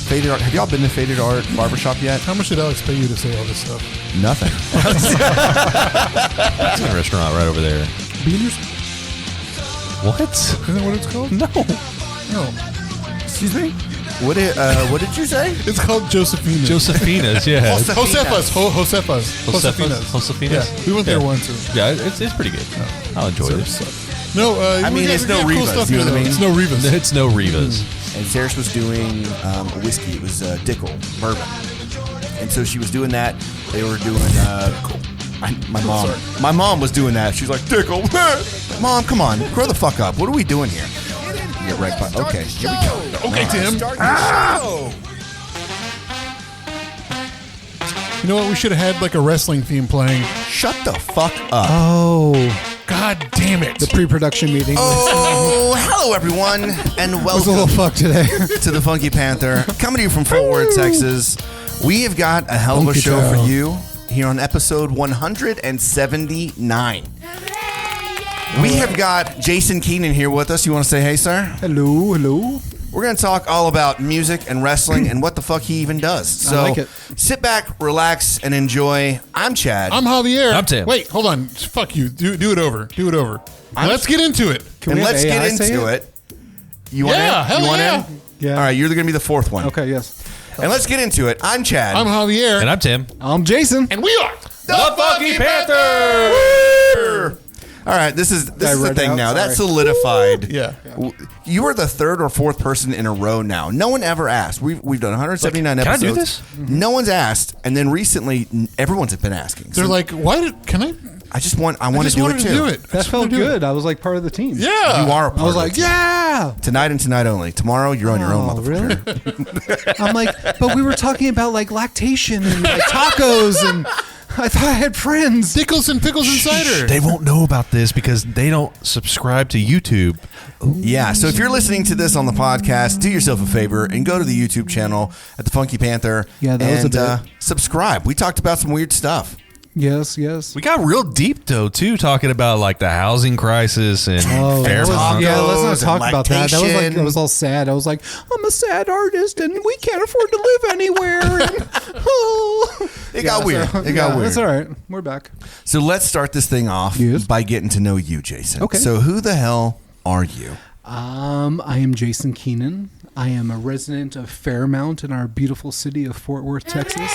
Faded Art. Have y'all been to Faded Art Barbershop yet? How much did Alex pay you to say all this stuff? Nothing. It's a restaurant right over there. Beaners? What? Isn't that what it's called? No. No. Excuse me? What did you say? It's called Josephina's. Josephina's, yeah. Josefas. Josephinas. Yeah. We went there once. Yeah, it's pretty good. I'll enjoy this. No, I mean, it's no Rivas. You know what I mean? It's no Rivas. It's no Rivas. And Sarah was doing whiskey. It was Dickel bourbon, and so she was doing that. They were doing my mom was doing that. She's like, Dickel. Mom, come on, grow the fuck up. What are we doing here? Get right by. Okay, here we go. Okay, Tim. You know what? We should have had like a wrestling theme playing. Shut the fuck up. Oh. God damn it. The pre-production meeting. Oh, hello everyone, and I was a little welcome fucked today. to the Funky Panther, coming to you from Fort Worth, Texas. We have got a hell of a Funky show town. for you here on episode 179. We have got Jason Keenan here with us. You want to say hey, sir? Hello, hello. We're going to talk all about music and wrestling and what the fuck he even does. So I like it. sit back, relax, and enjoy. I'm Chad. I'm Javier. I'm Tim. Wait, hold on. Fuck you. Do it over. Do it over. Let's get into it. Can and we have let's AI get say into it. You want Yeah, in? hell You want yeah. in? Yeah. All right, you're going to be the fourth one. Okay, yes. And let's get into it. I'm Chad. I'm Javier. And I'm Tim. I'm Jason. And we are the Funky Panther! Woo! All right, this is the read thing out, now. sorry. That's solidified. Yeah. You are the third or fourth person in a row now. No one ever asked. We've done 179 Can I episodes. do this? No one's asked, and then recently everyone's been asking. They're So like, can I? I want to just do wanted it too. to do it. That felt good. I was like part of the team. Yeah. You are a part I was of like, it. yeah. Tonight and tonight only. Tomorrow you're on your own, motherfucker. Really? I'm like, but we were talking about like lactation and like tacos, and I thought I had friends. Pickles and cider. They won't know about this because they don't subscribe to YouTube. Yeah, so if you're listening to this on the podcast, do yourself a favor and go to the YouTube channel at the Funky Panther. Yeah, that was a bit. Subscribe. We talked about some weird stuff. Yes, yes. We got real deep though too, talking about like the housing crisis and Oh, fair that was, talk. yeah, let's not and talk about that. That was like, lactation. I was all sad. I was like, I'm a sad artist and we can't afford to live anywhere. And, oh. It got weird. It got weird. That's all right. We're back. So let's start this thing off Yes. by getting to know you, Jason. Okay. So who the hell are you? I am Jason Keenan. I am a resident of Fairmount in our beautiful city of Fort Worth, Texas,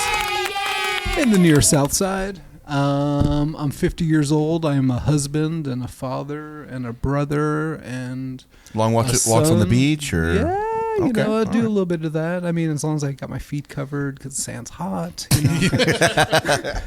in the near South Side. I'm 50 years old. I am a husband and a father and a brother and Long walks a on the son. beach, or Yeah, you Okay, know, I do all a little bit of that. I mean, as long as I got my feet covered because the sand's hot.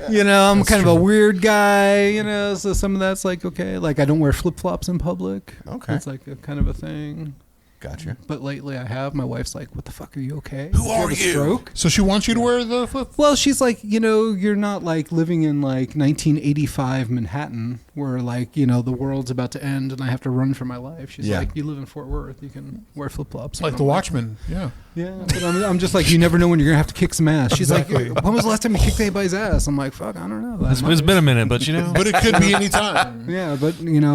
You know, I'm kind of a weird guy. You know, so some of that's like okay. Like I don't wear flip flops in public. Okay. It's like a kind of a thing. Gotcha. But lately I have. My wife's like, what the fuck, are you okay? Who Did are have a you? Stroke? So she wants you to wear the flip. Well, she's like, you're not like living in like 1985 Manhattan where like, the world's about to end and I have to run for my life. She's Yeah. like, you live in Fort Worth. You can wear flip-flops. Like the Watchmen. Yeah. Yeah. But I'm just like, you never know when you're going to have to kick some ass. She's Exactly. like, when was the last time you kicked anybody's ass? I'm like, fuck, I don't know. It's been a minute, but But it could be any time. Yeah, but,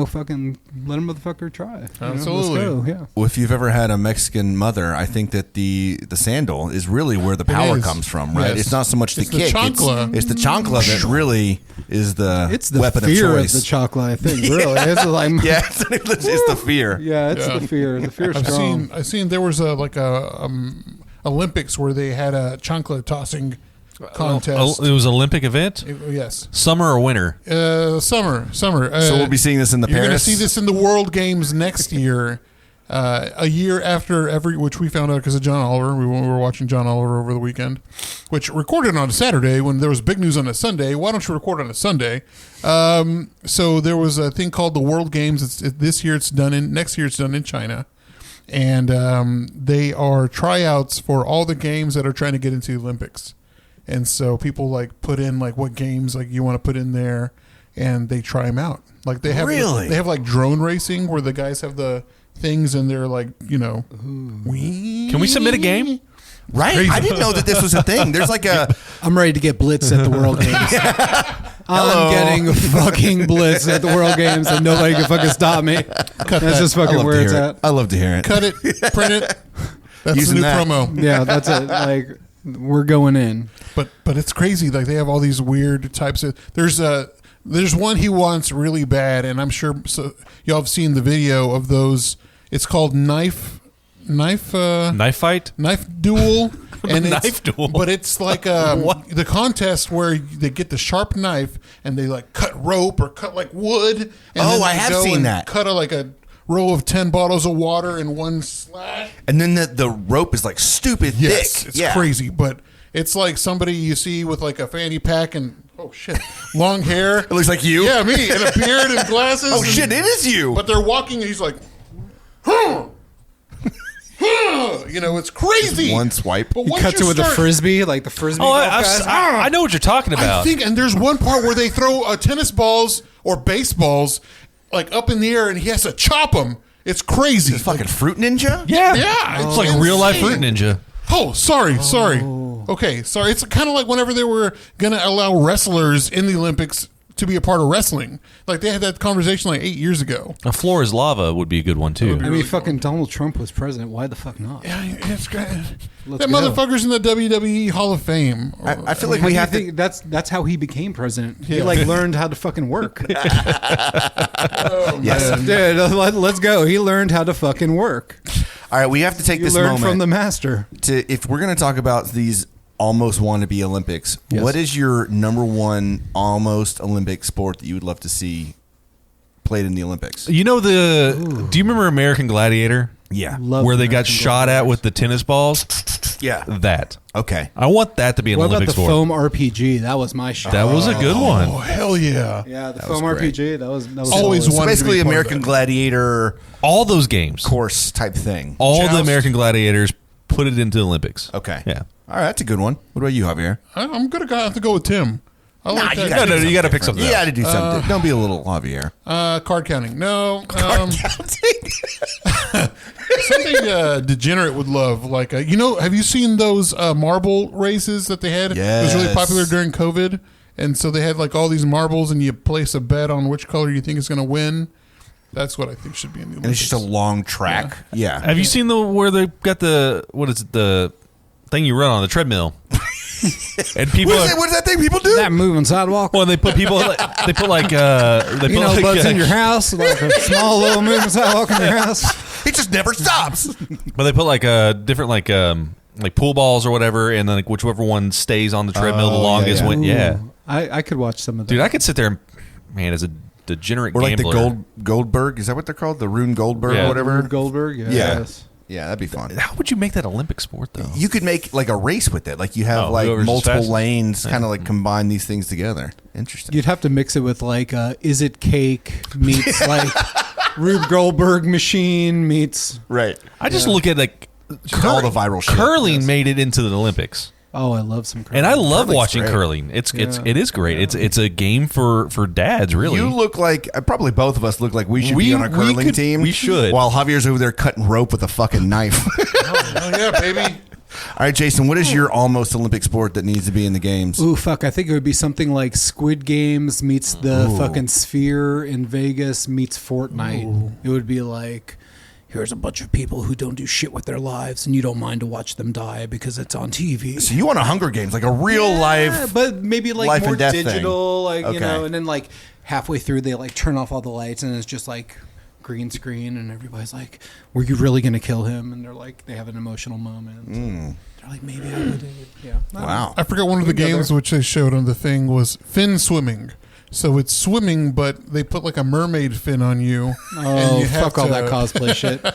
fucking let a motherfucker try. Absolutely. Let's go. Yeah. Well, if you've ever had a Mexican mother, I think that the sandal is really where the power is. comes from, right? Yes. It's not so much the It's the kick. chancla. It's the chancla that really is the It's the weapon fear of of choice. the chocolate, I think, really. It's like, Yeah, it's the fear. Yeah, it's Yeah. the fear. The fear's strong. I've seen there was a Olympics where they had a chancla tossing contest. it was an Olympic event. Yes. Summer or winter? Summer. So we'll be seeing this in the You're going to Paris. see this in the World Games next year, a year after which we found out because of John Oliver. We were watching John Oliver over the weekend, which recorded on a Saturday when there was big news on a Sunday. Why don't you record on a Sunday? So there was a thing called the World Games. This year it's done next year it's done in China. And they are tryouts for all the games that are trying to get into the Olympics. And so people like put in like what games like you want to put in there, and they try them out. Like they have they have like drone racing where the guys have the things and they're like Can we submit a game? Right? Crazy. I didn't know that this was a thing. There's like a I'm ready to get blitzed at the World Games. I'm getting fucking blitzed at the World Games and nobody can fucking stop me. That's just fucking where it's at. I love to hear it. cut it, print it. That's Using the new that. promo. Yeah, that's it. Like, we're going in. But it's crazy. Like they have all these weird types of. There's one he wants really bad, and I'm sure y'all have seen the video of those. It's called knife fight. Knife duel. And Knife duel. But it's like the contest where they get the sharp knife and they like cut rope or cut like wood. And then I they have go seen and that. Cut a row of 10 bottles of water in one slash. And then the rope is like stupid Yes, thick. it's crazy. But it's like somebody you see with like a fanny pack and long hair. It looks like you. Yeah, me, and a beard and glasses. Oh shit, it is you. But they're walking and he's like, it's crazy. One swipe. But He once cuts you it with a start- frisbee, like the frisbee. Oh, golf guys. I know what you're talking I about. think, and there's one part where they throw tennis balls or baseballs like up in the air, and he has to chop them. It's crazy. It's fucking fruit ninja. Yeah, It's like real life fruit ninja. Oh, sorry. Okay, sorry. It's kind of like whenever they were going to allow wrestlers in the Olympics to be a part of wrestling. Like they had that conversation like 8 years ago. A floor is lava would be a good one too. I mean, fucking Donald Trump was president. Why the fuck not? Yeah, it's great. Let's That go. motherfucker's in the WWE Hall of Fame. I feel like How we do you have to. think that's how he became president? He Yeah. like learned how to fucking work. Yes. Dude, let's go. He learned how to fucking work. All right, we have to take You this learned moment from the master. if we're going to talk about these almost wannabe Olympics. Yes. What is your number one almost Olympic sport that you would love to see played in the Olympics? You know do you remember American Gladiator? Yeah. Love Where they got American shot at with the tennis balls? Yeah. That. Okay. I want that to be an What about Olympic the sport. foam RPG? That was my shot. That was a good Oh, one. hell yeah. Yeah, the That foam was great. RPG. That was Always solid. wanted to So be basically, part of American that. Gladiator All those games. course type thing. All the Joust. American Gladiators put it into the Olympics. Okay. Yeah. All right, that's a good one. What about you, Javier? I'm going to have to go with Tim. I like that. gotta- you gotta pick something You else. got to do something. Don't be a little Javier. Card counting. No. Something degenerate would love. Like, have you seen those marble races that they had? It was really Yes. popular during COVID. And so they had like all these marbles and you place a bet on which color you think is going to win. That's what I think should be in the And it's Olympics. just a long track. Yeah. Have you seen where they got the thing you run on the treadmill? And people What is that thing people do? That moving sidewalk. well, they put people they put like buds in your house, like a small little moving sidewalk in your house. It just never stops. but they put like different like pool balls or whatever, and then like whichever one stays on the treadmill the longest yeah. win. Yeah, Ooh, I could watch some of that. dude, I could sit there and as a degenerate Or like the gambler. Goldberg. Is that what they're called? The Rune Goldberg Yeah. or whatever? Rube Goldberg. Yes. Yeah, that'd be fun. How would you make that Olympic sport though? You could make like a race with it. Like you have like whoever's multiple fastest. lanes, kind of like combine these things together. Interesting. You'd have to mix it with like is it cake meets like Rube Goldberg machine meets. Right. I just look at like all the viral shit. curling Yes. made it into the Olympics. Oh, I love some. And I love Curling's watching great. curling. It is great. It's a game for dads, really. You look like probably both of us look like we should be on a curling team. we should. While Javier's over there cutting rope with a fucking knife. Oh, yeah, baby. All right, Jason, what is your almost Olympic sport that needs to be in the games? Ooh, fuck! I think it would be something like Squid Games meets the fucking Sphere in Vegas meets Fortnite. It would be like, here's a bunch of people who don't do shit with their lives, and you don't mind to watch them die because it's on TV. So you want a Hunger Games, like a real life. but maybe like life more and death digital, thing. like Okay. and then like halfway through they like turn off all the lights, and it's just like green screen, and everybody's like, "Were you really gonna kill him?" And they're like, they have an emotional moment. They're like, "Maybe I would." Yeah. Wow. I forgot one of the go games there. which they showed on the thing was fin swimming. So it's swimming, but they put like a mermaid fin on you. Oh, you have fuck all to- that cosplay shit.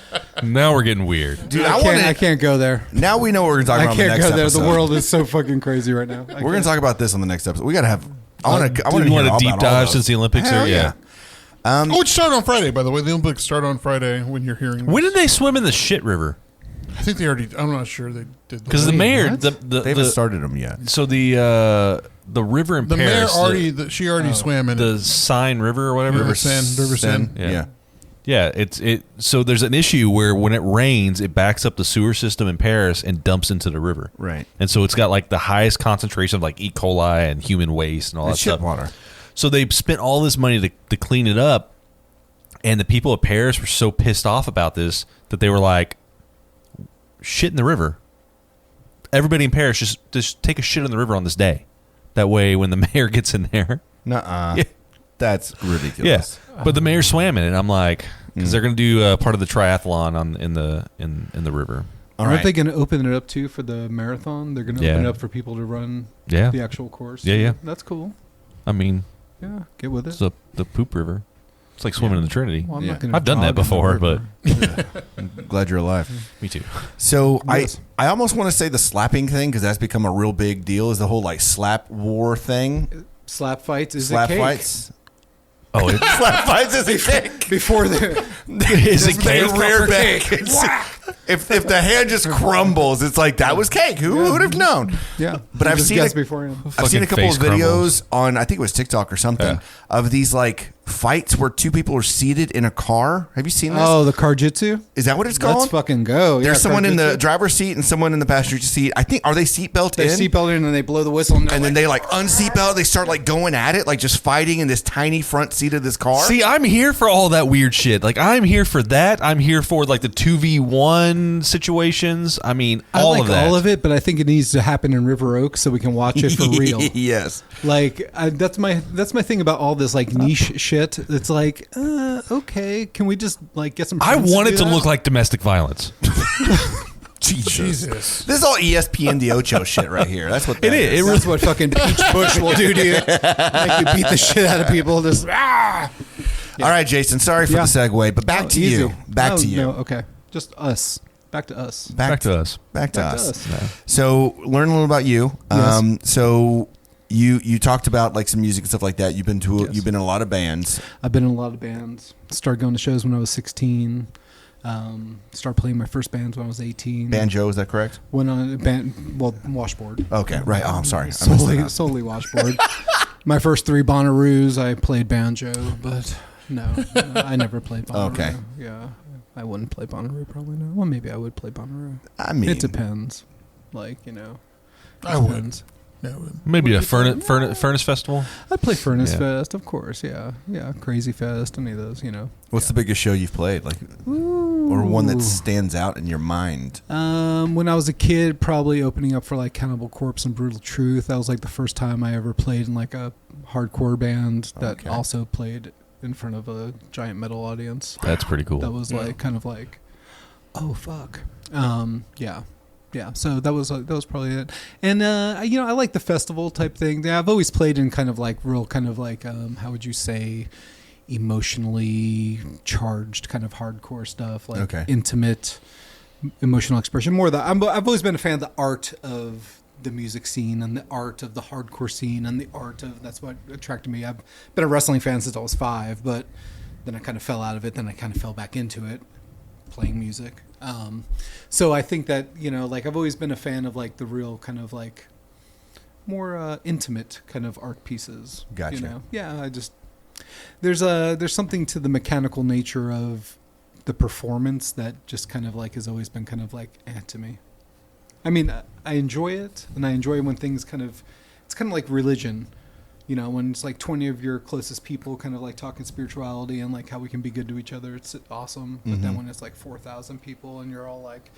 Now we're getting weird. Dude, I can't go there. Now we know what we're going to talk I about on the can't next go there. episode. The world is so fucking crazy right now. We're going to talk about this on the next episode. We got to have. I want to. I Do want you to want hear a all deep about all dive those. since the Olympics? Hell Are, yeah. Oh, it started on Friday, by the way. The Olympics start on Friday when you're hearing. When did they swim in the shit river? I think they already. I'm not sure they did. Because the mayor, what? the They haven't started them yet. so the river in the mayor Paris, already. She already swam in it. the Seine River or whatever. River Seine. Yeah. Yeah, so there's an issue where when it rains, it backs up the sewer system in Paris and dumps into the river. Right. And so it's got like the highest concentration of like E. coli and human waste and all that It's shit stuff. water. So they spent all this money to clean it up, and the people of Paris were so pissed off about this that they were like, shit in the river. Everybody in Paris just take a shit in the river on this day. That way, when the mayor gets in there, Nuh-uh. That's ridiculous. yeah. But the mayor swam in it. I'm like, because they're going to do part of the triathlon in the river. Aren't they going to open it up too for the marathon? They're going to open it up for people to run the actual course. Yeah. That's cool. I mean, yeah, get with it. It's the poop river. It's like swimming in the Trinity. Well, I'm not gonna I've done that jog in the before, but river. I'm glad you're alive. me too. So Yes. I almost want to say the slapping thing because that's become a real big deal. Is the whole like slap war thing? Slap fights is Slap a cake. fights. Oh, Slap fights is a cake. Before the is it They cake? rear back. If the hand just crumbles, it's like that was cake. Who would have known? yeah, But You I've just seen guessed it beforehand. I've seen a couple of Fucking face videos on, I think it was TikTok or something, Yeah. of these like fights where two people are seated in a car. Have you seen this? Oh, the carjitsu. Is that what it's called? Let's fucking go. There's Yeah, someone in the carjitsu. driver's seat and someone in the passenger seat. I think, are they seatbelt They in? seatbelt in and they blow the whistle And then they like unseatbelt. They start like going at it, like just fighting in this tiny front seat of this car. See, I'm here for all that weird shit. Like, I'm here for that. I'm here for like the 2v1 situations. I mean, I all like of that. all of it, but I think it needs to happen in River Oaks so we can watch it for real. Yes. Like that's my thing about all this like niche shit. It's like, okay, can we just like get some? I friends want it do to that? look like domestic violence. Jesus. This is all E ESPN the Ocho shit right here. That's what that It is. That's what fucking Peach Bush will do to you. Make you beat the shit out of people. Just All right, Jason. Sorry for the segue, but back to easy. you. Back to you. No, okay, just us. Back to us. Back to us. Back to Back to us. us. Yeah. So, learn a little about you. Yes. So you talked about like some music and stuff like that. You've been to Yes. you've been in a lot of bands. I've been in a lot of bands. Started going to shows when I was 16. Started playing my first bands when I was 18. Banjo, is that correct? Went on washboard. Okay, right. Oh, I'm sorry. I messed that up. Solely washboard. My first 3 Bonnaroos, I played banjo, but no, I never played Bonnaroo. Okay. Yeah, I wouldn't play Bonnaroo probably. No. Well, maybe I would play Bonnaroo. I mean, It depends. Like, you know. I would. depends. Maybe a furnace festival. I'd play Furnace Yeah. Fest, of course. Yeah, Crazy Fest, any of those. You know. What's the biggest show you've played, like, or one that stands out in your mind? When I was a kid, probably opening up for like Cannibal Corpse and Brutal Truth. That was like the first time I ever played in like a hardcore band that Okay. also played in front of a giant metal audience. That's pretty cool. That was like kind of like, oh fuck, yeah. So that was probably it. And you know, I like the festival type thing. Yeah, I've always played in kind of like real kind of like how would you say, emotionally charged kind of hardcore stuff, like intimate emotional expression. More that I've always been a fan of the art of the music scene and the art of the hardcore scene and the art of, that's what attracted me. I've been a wrestling fan since I was 5, but then I kind of fell out of it. Then I kind of fell back into it, playing music. So I think that, you know, like I've always been a fan of like the real kind of like more intimate kind of art pieces. Gotcha. You know? Yeah, I just there's something to the mechanical nature of the performance that just kind of like has always been kind of like to me. I mean, I enjoy it, and I enjoy when things kind of, it's kind of like religion, you know, when it's like 20 of your closest people kind of like talking spirituality and like how we can be good to each other. It's awesome. But then when it's like 4,000 people and you're all like,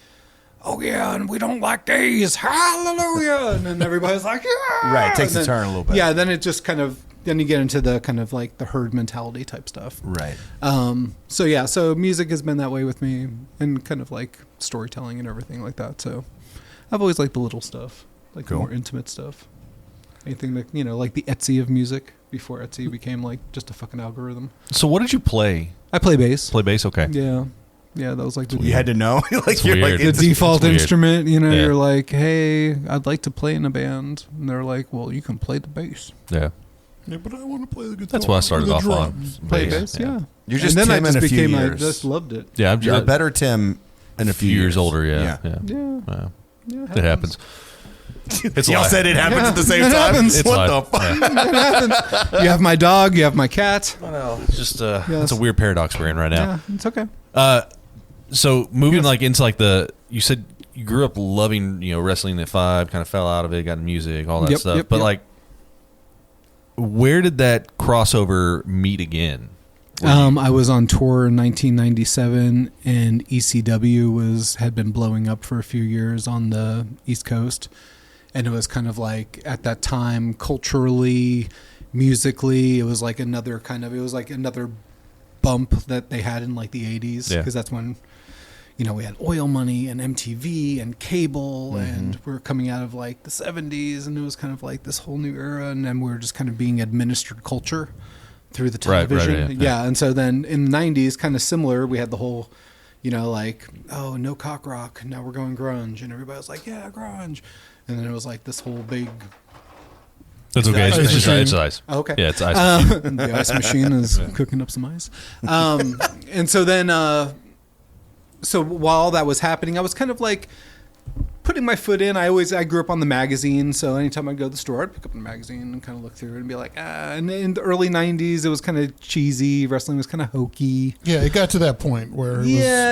oh yeah, and we don't like gays, hallelujah, and then everybody's like, yeah, Right, it takes and a then, turn a little bit. Yeah, then it just kind of, then you get into the kind of like the herd mentality type stuff. Right. So yeah, so music has been that way with me, and kind of like storytelling and everything like that. So I've always liked the little stuff, like the more intimate stuff. Anything that, you know, like the Etsy of music before Etsy became like just a fucking algorithm. So what did you play? I play bass. Play bass? Okay. Yeah. Yeah, that was like the, You had to know, like you're weird. like the it's- default weird. instrument. You know, Yeah. you're like, hey, I'd like to play in a band, and they're like, well, you can play the bass. Yeah. Yeah, but I want to play the guitar. That's what I started the off drums. on. Play bass, yeah. You're just and then Tim I just in a few became, years. I just loved it. Yeah, I'm You're a better Tim in a few years older. Yeah. Yeah. Yeah. Yeah. Yeah. It happens. It's Y'all life. said it happens Yeah, at the same it time. happens. It's What life. the fuck? Yeah. It happens. You have my dog. You have my cat. I know. It's just Yes. it's a weird paradox we're in right now. Yeah, it's okay. So moving like into like you said you grew up loving, you know, wrestling at 5, kind of fell out of it, got into music, all that Yep, stuff. yep, but yep. like, where did that crossover meet again? I was on tour in 1997, and ECW had been blowing up for a few years on the East Coast, and it was kind of like at that time, culturally, musically, it was like another bump that they had in like the 80s, because that's when we had oil money and MTV and cable, and we were coming out of like the 70s, and it was kind of like this whole new era, and then we were just kind of being administered culture through the television. Right, yeah. And so then in the 90s, kind of similar, we had the whole, oh, no cock rock, now we're going grunge, and everybody was like, yeah, grunge. And then it was like this whole big... That's okay. It's just it's ice. Oh, okay. Yeah, it's ice. The ice machine is cooking up some ice. And so then... so while that was happening, I was kind of like putting my foot in. I grew up on the magazine, so anytime I'd go to the store, I'd pick up a magazine and kind of look through it and be like, And in the early 90s, it was kind of cheesy. Wrestling was kind of hokey. Yeah, it got to that point where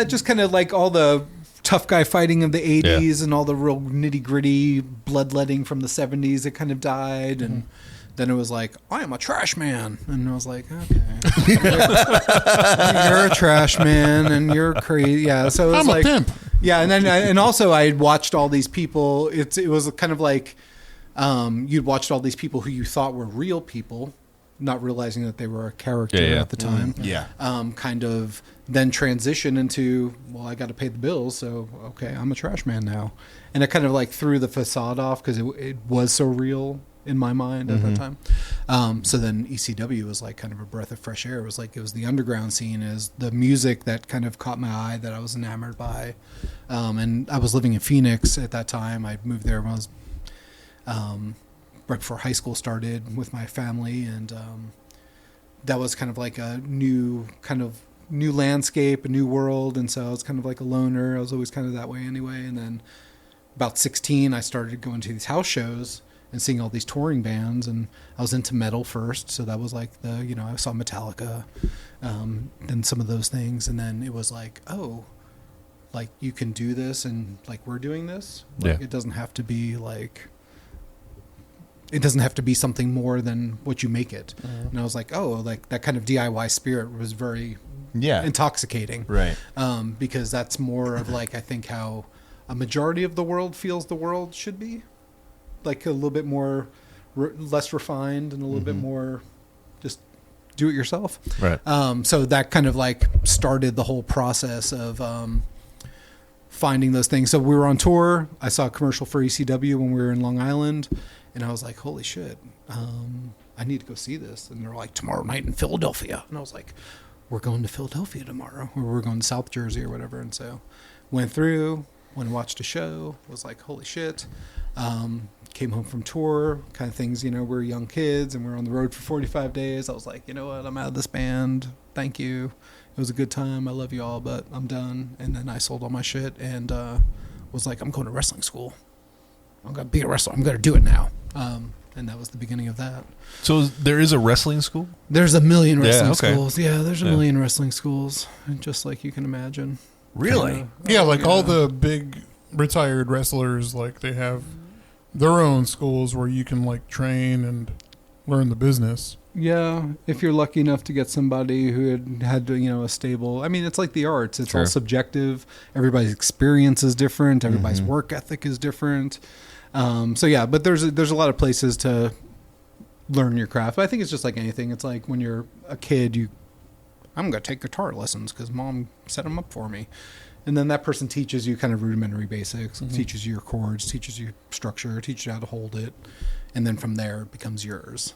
just kind of like all the tough guy fighting of the 80s and all the real nitty-gritty bloodletting from the 70s. It kind of died, and then it was like, I am a trash man. And I was like, okay. You're a trash man, and you're crazy. Yeah, so it was I'm a pimp. Yeah, and then and also I had watched all these people. It was kind of like you'd watched all these people who you thought were real people, not realizing that they were a character at the time. Kind of then transition into, well, I got to pay the bills, so okay, I'm a trash man now. And it kind of like threw the facade off because it was so real in my mind at that time. So then ECW was like kind of a breath of fresh air. It was the underground scene, is the music that kind of caught my eye, that I was enamored by. And I was living in Phoenix at that time. I moved there when I was right before high school started with my family, and that was kind of like a new landscape, a new world. And so I was kind of like a loner. I was always kind of that way anyway. And then about 16, I started going to these house shows and seeing all these touring bands, and I was into metal first, so that was like I saw Metallica, and some of those things, and then it was like, oh, like you can do this, and like we're doing this. Like, it doesn't have to be something more than what you make it. And I was like, oh, like that kind of DIY spirit was very intoxicating, right? Because that's more of like, I think, how a majority of the world feels the world should be. Like a little bit more less refined, and a little bit more just do it yourself. Right. So that kind of like started the whole process of finding those things. So we were on tour. I saw a commercial for ECW when we were in Long Island, and I was like, holy shit, I need to go see this. And they're like, tomorrow night in Philadelphia. And I was like, we're going to Philadelphia tomorrow, or we're going to South Jersey or whatever. And so went and watched a show, was like, holy shit. Came home from tour, kind of things, we're young kids and we're on the road for 45 days. I was like, you know what, I'm out of this band. Thank you. It was a good time. I love you all, but I'm done. And then I sold all my shit and was like, I'm going to wrestling school. I'm going to be a wrestler. I'm going to do it now. And that was the beginning of that. So there is a wrestling school? There's a million wrestling schools. Yeah, there's a million wrestling schools, just like you can imagine. Really? All the big retired wrestlers, like they have their own schools where you can like train and learn the business. Yeah, if you're lucky enough to get somebody who had a stable. I mean, it's like the arts. It's all subjective. Everybody's experience is different. Everybody's work ethic is different. But there's a lot of places to learn your craft. But I think it's just like anything. It's like when you're a kid, I'm going to take guitar lessons because mom set them up for me. And then that person teaches you kind of rudimentary basics, teaches you your chords, teaches you structure, teaches you how to hold it. And then from there, it becomes yours.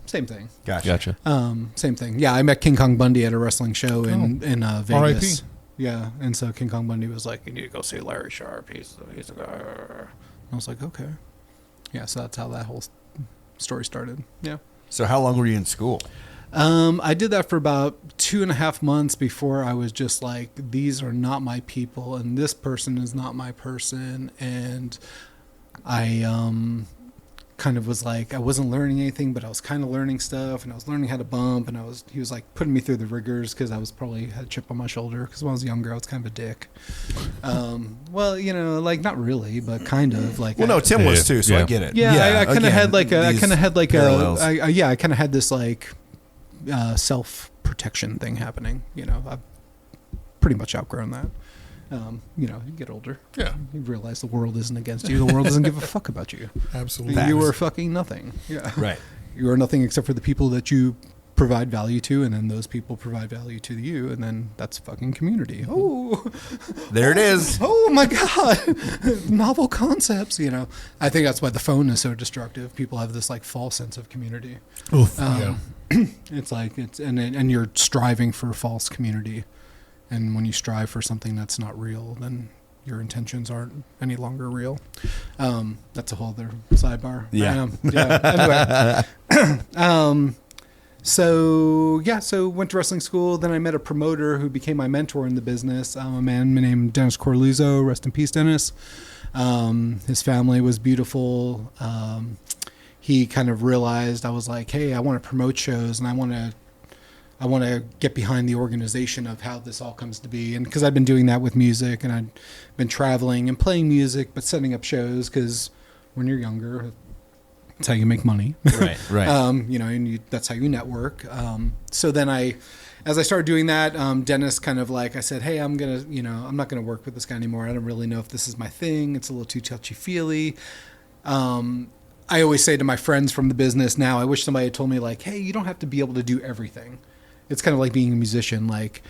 Same thing. Gotcha. Same thing. Yeah, I met King Kong Bundy at a wrestling show in Vegas. R.I.P. Yeah, and so King Kong Bundy was like, you need to go see Larry Sharp. He's a guy. I was like, okay. Yeah, so that's how that whole story started. Yeah. So how long were you in school? I did that for about 2.5 months before I was just like, these are not my people, and this person is not my person. And I kind of was like, I wasn't learning anything, but I was kind of learning stuff, and I was learning how to bump, and he was like putting me through the rigors because I was probably had a chip on my shoulder because when I was younger I was kind of a dick. Well, like not really, but kind of like. Well, no, Tim was too, so I get it. Yeah, I kind of had like I kind of had this like self protection thing happening. I've pretty much outgrown that. You get older. Yeah. You realize the world isn't against you. The world doesn't give a fuck about you. Absolutely. You are fucking nothing. Yeah. Right. You are nothing except for the people that you provide value to, and then those people provide value to you, and then that's fucking community. Oh, There it is. oh my God. Novel concepts, I think that's why the phone is so destructive. People have this like false sense of community. Yeah. It's like and you're striving for false community. And when you strive for something that's not real, then your intentions aren't any longer real. That's a whole other sidebar. Yeah. Anyway. So went to wrestling school. Then I met a promoter who became my mentor in the business. A man named Dennis Corluzzo. Rest in peace, Dennis. His family was beautiful. He kind of realized I was like, hey, I want to promote shows, and I want to get behind the organization of how this all comes to be. And because I've been doing that with music, and I've been traveling and playing music, but setting up shows, because when you're younger, that's how you make money. Right. And that's how you network. So then as I started doing that, Dennis kind of like, I said, hey, I'm not going to work with this guy anymore. I don't really know if this is my thing. It's a little too touchy-feely. I always say to my friends from the business now, I wish somebody had told me like, hey, you don't have to be able to do everything. It's kind of like being a musician. Like,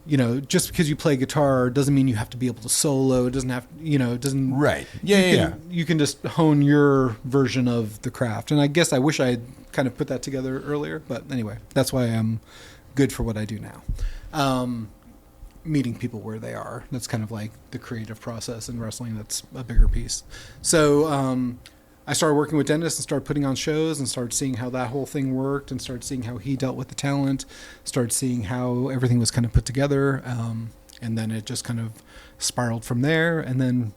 just because you play guitar doesn't mean you have to be able to solo. It doesn't have, it doesn't. Right. Yeah. You can just hone your version of the craft. And I guess I wish I had kind of put that together earlier. But anyway, that's why I'm good for what I do now. Meeting people where they are. That's kind of like the creative process in wrestling. That's a bigger piece. So, I started working with Dennis and started putting on shows and started seeing how that whole thing worked and started seeing how he dealt with the talent, started seeing how everything was kind of put together. And then it just kind of spiraled from there. And then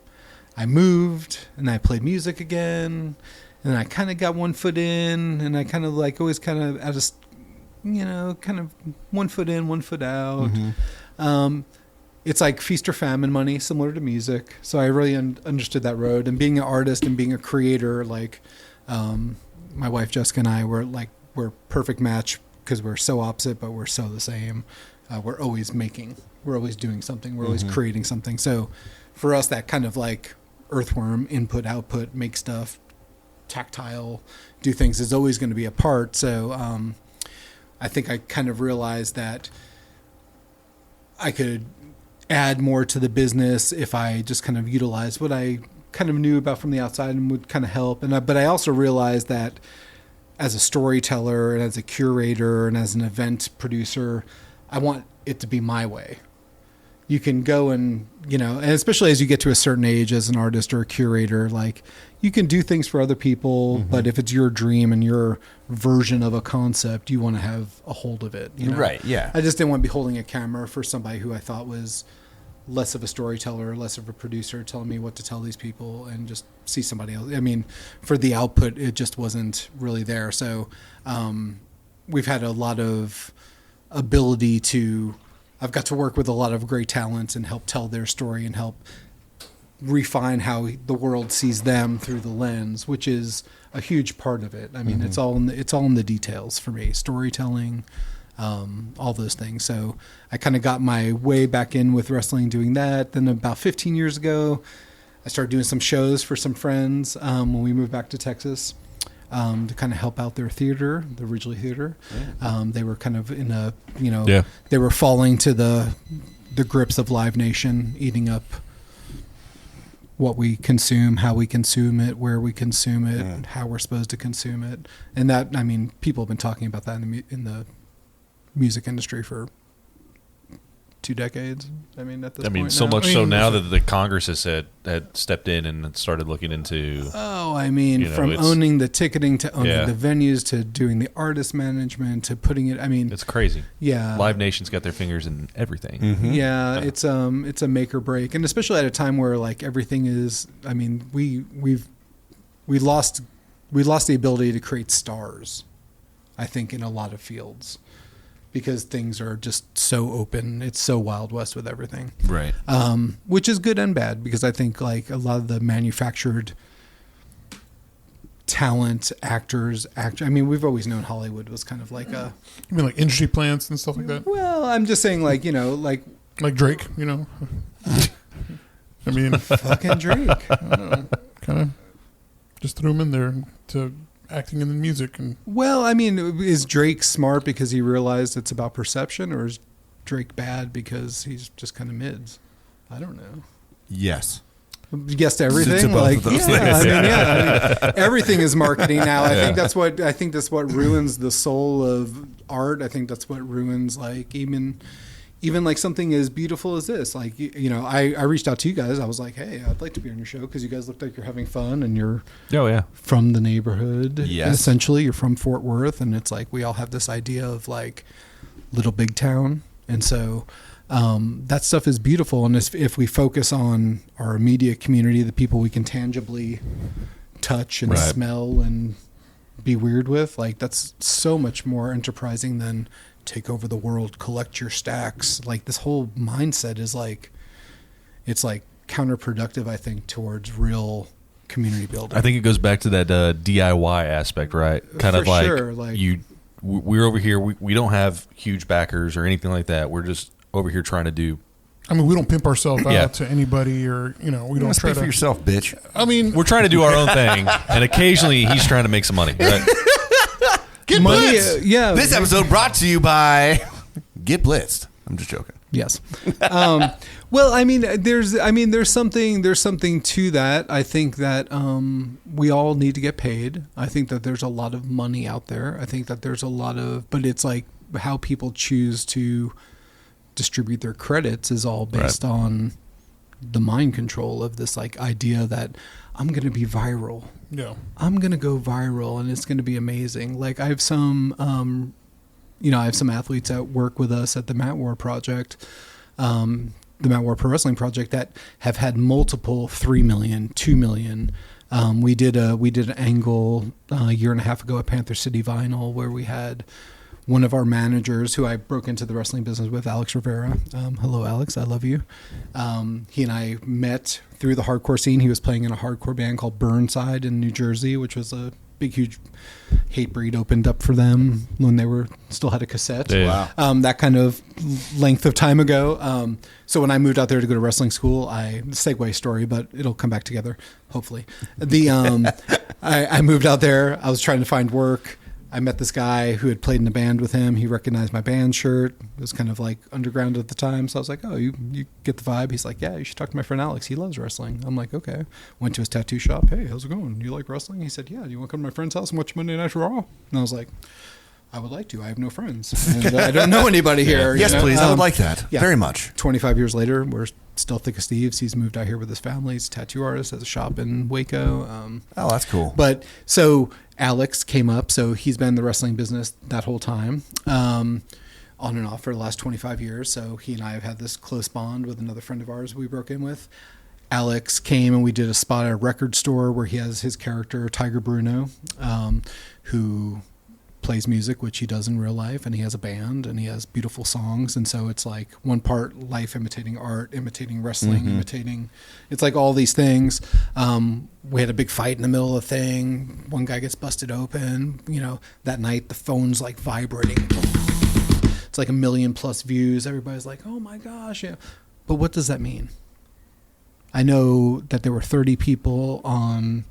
I moved and I played music again, and I kind of got one foot in, and I kind of like always kind of at a, kind of one foot in, one foot out. Mm-hmm. It's like feast or famine money, similar to music. So I really understood that road. And being an artist and being a creator, like my wife Jessica and I we're perfect match because we're so opposite, but we're so the same. We're always making, we're always doing something, we're always creating something. So for us, that kind of like earthworm, input, output, make stuff, tactile, do things is always going to be a part. So I think I kind of realized that I could add more to the business if I just kind of utilized what I kind of knew about from the outside and would kind of help. But I also realized that as a storyteller and as a curator and as an event producer, I want it to be my way. You can go and especially as you get to a certain age as an artist or a curator, like you can do things for other people, but if it's your dream and your version of a concept, you want to have a hold of it. Right. Yeah. I just didn't want to be holding a camera for somebody who I thought was less of a storyteller, less of a producer, telling me what to tell these people, and just see somebody else. I mean, for the output, it just wasn't really there. So we've had a lot of ability to, I've got to work with a lot of great talents and help tell their story and help refine how the world sees them through the lens, which is a huge part of it. I mean, it's all in the details for me, storytelling, all those things. So I kind of got my way back in with wrestling doing that. Then about 15 years ago, I started doing some shows for some friends when we moved back to Texas to kind of help out their theater, the Ridgely Theater. They were kind of in a, they were falling to the grips of Live Nation, eating up what we consume, how we consume it, where we consume it, how we're supposed to consume it. And that, I mean, people have been talking about that in the music industry for 2 decades. I mean, at this point so now. much so now that the Congress has had stepped in and started looking into. Oh, I mean, from owning the ticketing to owning the venues to doing the artist management to putting it. I mean, it's crazy. Yeah, Live Nation's got their fingers in everything. Yeah, it's a make or break, and especially at a time where like everything is. I mean, we lost the ability to create stars, I think, in a lot of fields. Because things are just so open. It's so Wild West with everything. Right. Which is good and bad, because I think like a lot of the manufactured talent, actors, I mean, we've always known Hollywood was kind of like a. You mean like industry plants and stuff like that? Well, I'm just saying, like, you know, like Drake, you know. I mean, fucking Drake. kind of just threw him in there to acting and the music. And well, I mean, is Drake smart because he realized it's about perception, or is Drake bad because he's just kind of mids? I don't know. Yes. Yes to everything. To both like, of those yeah, things. I mean, everything is marketing now. I think that's what ruins the soul of art. I think that's what ruins, like, even like something as beautiful as this. Like, you know, I reached out to you guys. I was like, hey, I'd like to be on your show because you guys look like you're having fun and you're from the neighborhood. Yes. Essentially, you're from Fort Worth, and it's like we all have this idea of like little big town, and so. That stuff is beautiful, and if we focus on our immediate community, the people we can tangibly touch and smell and be weird with, like, that's so much more enterprising than take over the world, collect your stacks. Like, this whole mindset is like, it's like counterproductive, I think, towards real community building. I think it goes back to that DIY aspect, right? Kind For of like, sure, like we're over here. We don't have huge backers or anything like that. We're just over here trying to do. I mean, we don't pimp ourselves out to anybody, or, you know, we don't try Speak to. for yourself, bitch. I mean, We're trying to do our own thing, and occasionally he's trying to make some money. Right? get money. blitzed. Yeah. This episode brought to you by Get Blitzed. I'm just joking. Yes. Well, I mean, there's something to that. I think that we all need to get paid. I think that there's a lot of money out there. I think that there's a lot of, but it's like how people choose to distribute their credits is all based on the mind control of this, like, idea that I'm going to be viral. Yeah. I'm going to go viral and it's going to be amazing. Like, I have some, I have some athletes that work with us at the Matt War Project, the Matt War Pro Wrestling Project, that have had multiple 3 million, 2 million. We did an angle a year and a half ago at Panther City Vinyl where we had one of our managers, who I broke into the wrestling business with, Alex Rivera. Hello, Alex. I love you. He and I met through the hardcore scene. He was playing in a hardcore band called Burnside in New Jersey, which was a big, huge Hatebreed opened up for them when they still had a cassette. Yeah. Wow. That kind of length of time ago. So when I moved out there to go to wrestling school, segue story, but it'll come back together, hopefully. I moved out there. I was trying to find work. I met this guy who had played in a band with him. He recognized my band shirt. It was kind of like underground at the time. So I was like, oh, you get the vibe? He's like, yeah, you should talk to my friend Alex. He loves wrestling. I'm like, okay. Went to his tattoo shop. Hey, how's it going? You like wrestling? He said, yeah. Do you want to come to my friend's house and watch Monday Night Raw? And I was like, I would like to. I have no friends. And I don't know anybody here. Yes, you know? please. I would like that. Yeah. Very much. 25 years later, we're still thick as thieves. He's moved out here with his family. He's a tattoo artist, has a shop in Waco. Oh, that's cool. But so Alex came up. So he's been in the wrestling business that whole time, on and off for the last 25 years. So he and I have had this close bond with another friend of ours we broke in with. Alex came and we did a spot at a record store where he has his character, Tiger Bruno, who plays music, which he does in real life, and he has a band and he has beautiful songs. And so it's like one part life imitating art, imitating wrestling, imitating, it's like all these things. We had a big fight in the middle of the thing. One guy gets busted open, that night the phone's like vibrating. It's like 1 million+ views. Everybody's like, oh my gosh. Yeah. But what does that mean? I know that there were 30 people on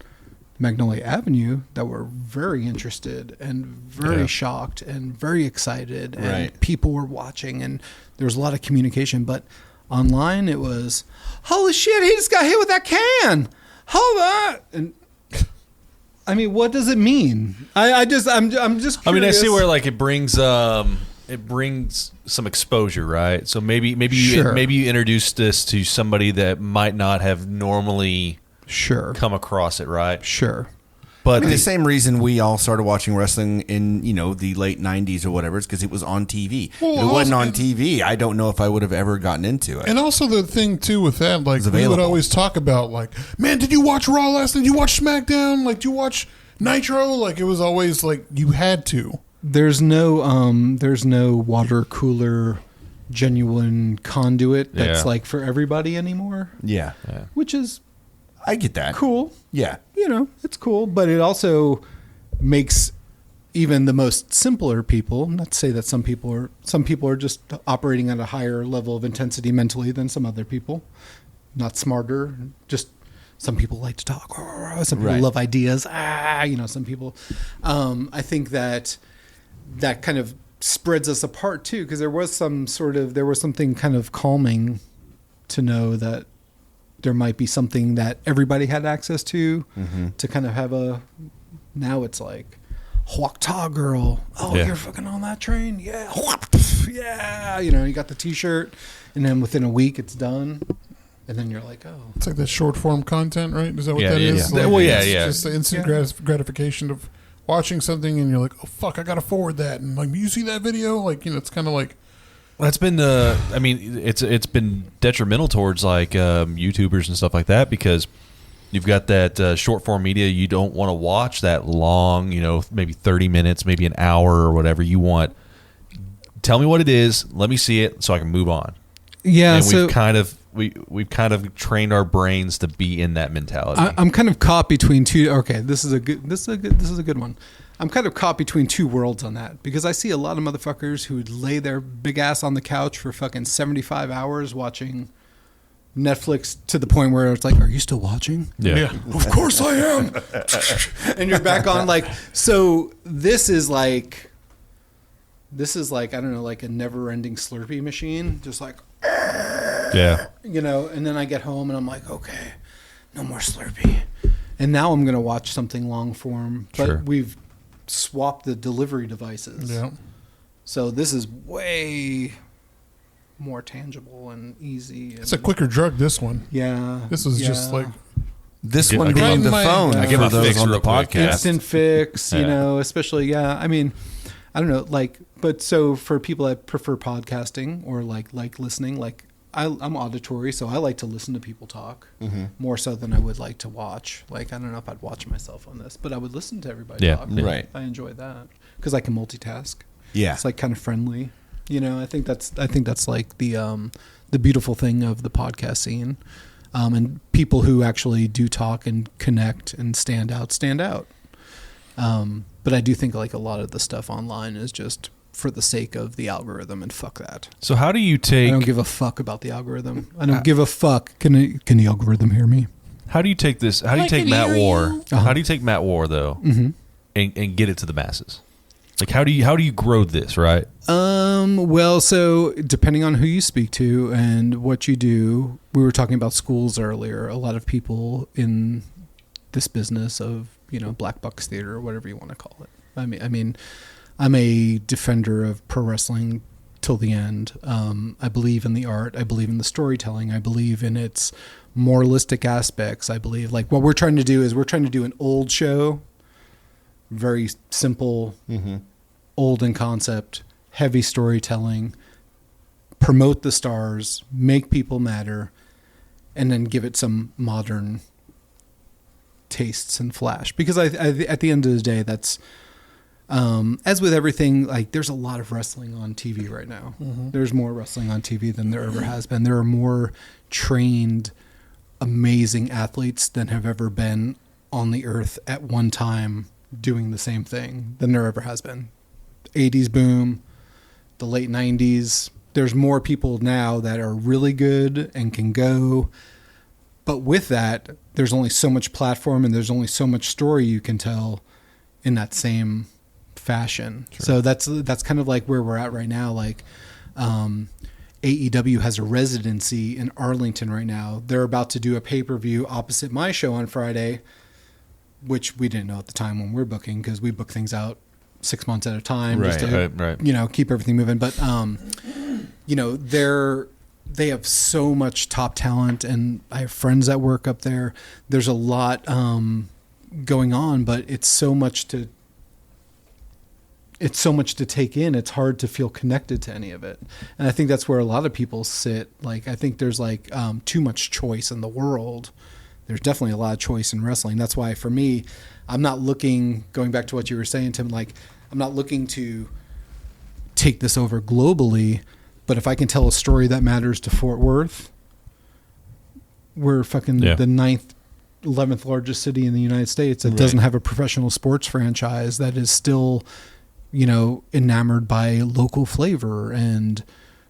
Magnolia Avenue that were very interested and very shocked and very excited, and people were watching, and there was a lot of communication. But online it was, holy shit, he just got hit with that can. Hold on. And I mean, what does it mean? I'm just curious. I mean, I see where, like, it brings some exposure, right? So maybe you introduce this to somebody that might not have normally come across it, right? Sure. But the same reason we all started watching wrestling in, the late 90s or whatever, is because it was on TV. If it wasn't on TV, I don't know if I would have ever gotten into it. And also the thing, too, with that, like, we would always talk about, like, man, did you watch Raw last night? Did you watch SmackDown? Like, did you watch Nitro? Like, it was always, like, you had to. There's no water cooler genuine conduit that's, like, for everybody anymore. Yeah. Which is... I get that. Cool. Yeah. You know, it's cool, but it also makes even the most simpler people, not to say that some people are just operating at a higher level of intensity mentally than some other people, not smarter, just some people like to talk, some people love ideas, some people, I think that kind of spreads us apart too, because there was something kind of calming to know that there might be something that everybody had access to kind of have now it's like, Huak Ta girl. Oh, you're fucking on that train? Yeah. Yeah. You got the t-shirt, and then within a week it's done. And then you're like, oh. It's like that short form content, right? Is that what that is? Yeah. Like, Well, it's just the instant gratification of watching something, and you're like, oh, fuck, I got to forward that. And like, you see that video? Like, it's kind of like. That's been, it's been detrimental towards like YouTubers and stuff like that, because you've got that short form media. You don't want to watch that long, maybe 30 minutes, maybe an hour or whatever. You want, tell me what it is, let me see it so I can move on. Yeah. And so we've kind of trained our brains to be in that mentality. I'm kind of caught between two. Okay, this is a good one. I'm kind of caught between two worlds on that, because I see a lot of motherfuckers who would lay their big ass on the couch for fucking 75 hours watching Netflix to the point where it's like, are you still watching? Yeah. Of course I am. And you're back on like, so this is like, I don't know, like a never ending Slurpee machine. Just like, Yeah. And then I get home and I'm like, okay, no more Slurpee. And now I'm going to watch something long form, but we've swapped the delivery devices. Yeah. So this is way more tangible and easy. It's a quicker drug, this one. Yeah. This was just like. This I one give being the my- phone I give for my those fix on the real quick. podcast. instant fix, especially, I mean, I don't know, like, but so for people that prefer podcasting or like listening, like I'm auditory, so I like to listen to people talk more so than I would like to watch. Like, I don't know if I'd watch myself on this, but I would listen to everybody talk. Right. I enjoy that because I can multitask. Yeah. It's like kind of friendly. I think that's like the beautiful thing of the podcast scene. And people who actually do talk and connect and stand out. But I do think like a lot of the stuff online is just for the sake of the algorithm, and fuck that. So how do you take? I don't give a fuck about the algorithm. I don't give a fuck. Can the algorithm hear me? How do you take this? How do you take Matt War? Uh-huh. How do you take Matt War though, and get it to the masses? Like how do you grow this, right? Well, so depending on who you speak to and what you do, we were talking about schools earlier. A lot of people in this business of, black box theater or whatever you want to call it. I mean, I'm a defender of pro wrestling till the end. I believe in the art. I believe in the storytelling. I believe in its moralistic aspects. I believe like what we're trying to do is we're trying to do an old show, very simple, old in concept, heavy storytelling, promote the stars, make people matter, and then give it some modern tastes and flash. Because I at the end of the day, that's as with everything, like there's a lot of wrestling on TV right now. There's more wrestling on TV than there ever has been. There are more trained, amazing athletes than have ever been on the earth at one time doing the same thing than there ever has been. 80s boom, the late 90s. There's more people now that are really good and can go. But with that, there's only so much platform and there's only so much story you can tell in that same fashion. Sure. So that's kind of like where we're at right now. Like AEW has a residency in Arlington right now. They're about to do a pay-per-view opposite my show on Friday, which we didn't know at the time when we're booking, because we book things out 6 months at a time just to keep everything moving. But they have so much top talent, and I have friends that work up there. There's a lot going on, but it's so much to take in. It's hard to feel connected to any of it. And I think that's where a lot of people sit. Like, I think there's like too much choice in the world. There's definitely a lot of choice in wrestling. That's why for me, I'm not looking, going back to what you were saying, Tim, like I'm not looking to take this over globally, but if I can tell a story that matters to Fort Worth, we're fucking the ninth 11th largest city in the United States that doesn't have a professional sports franchise, that is still, enamored by local flavor and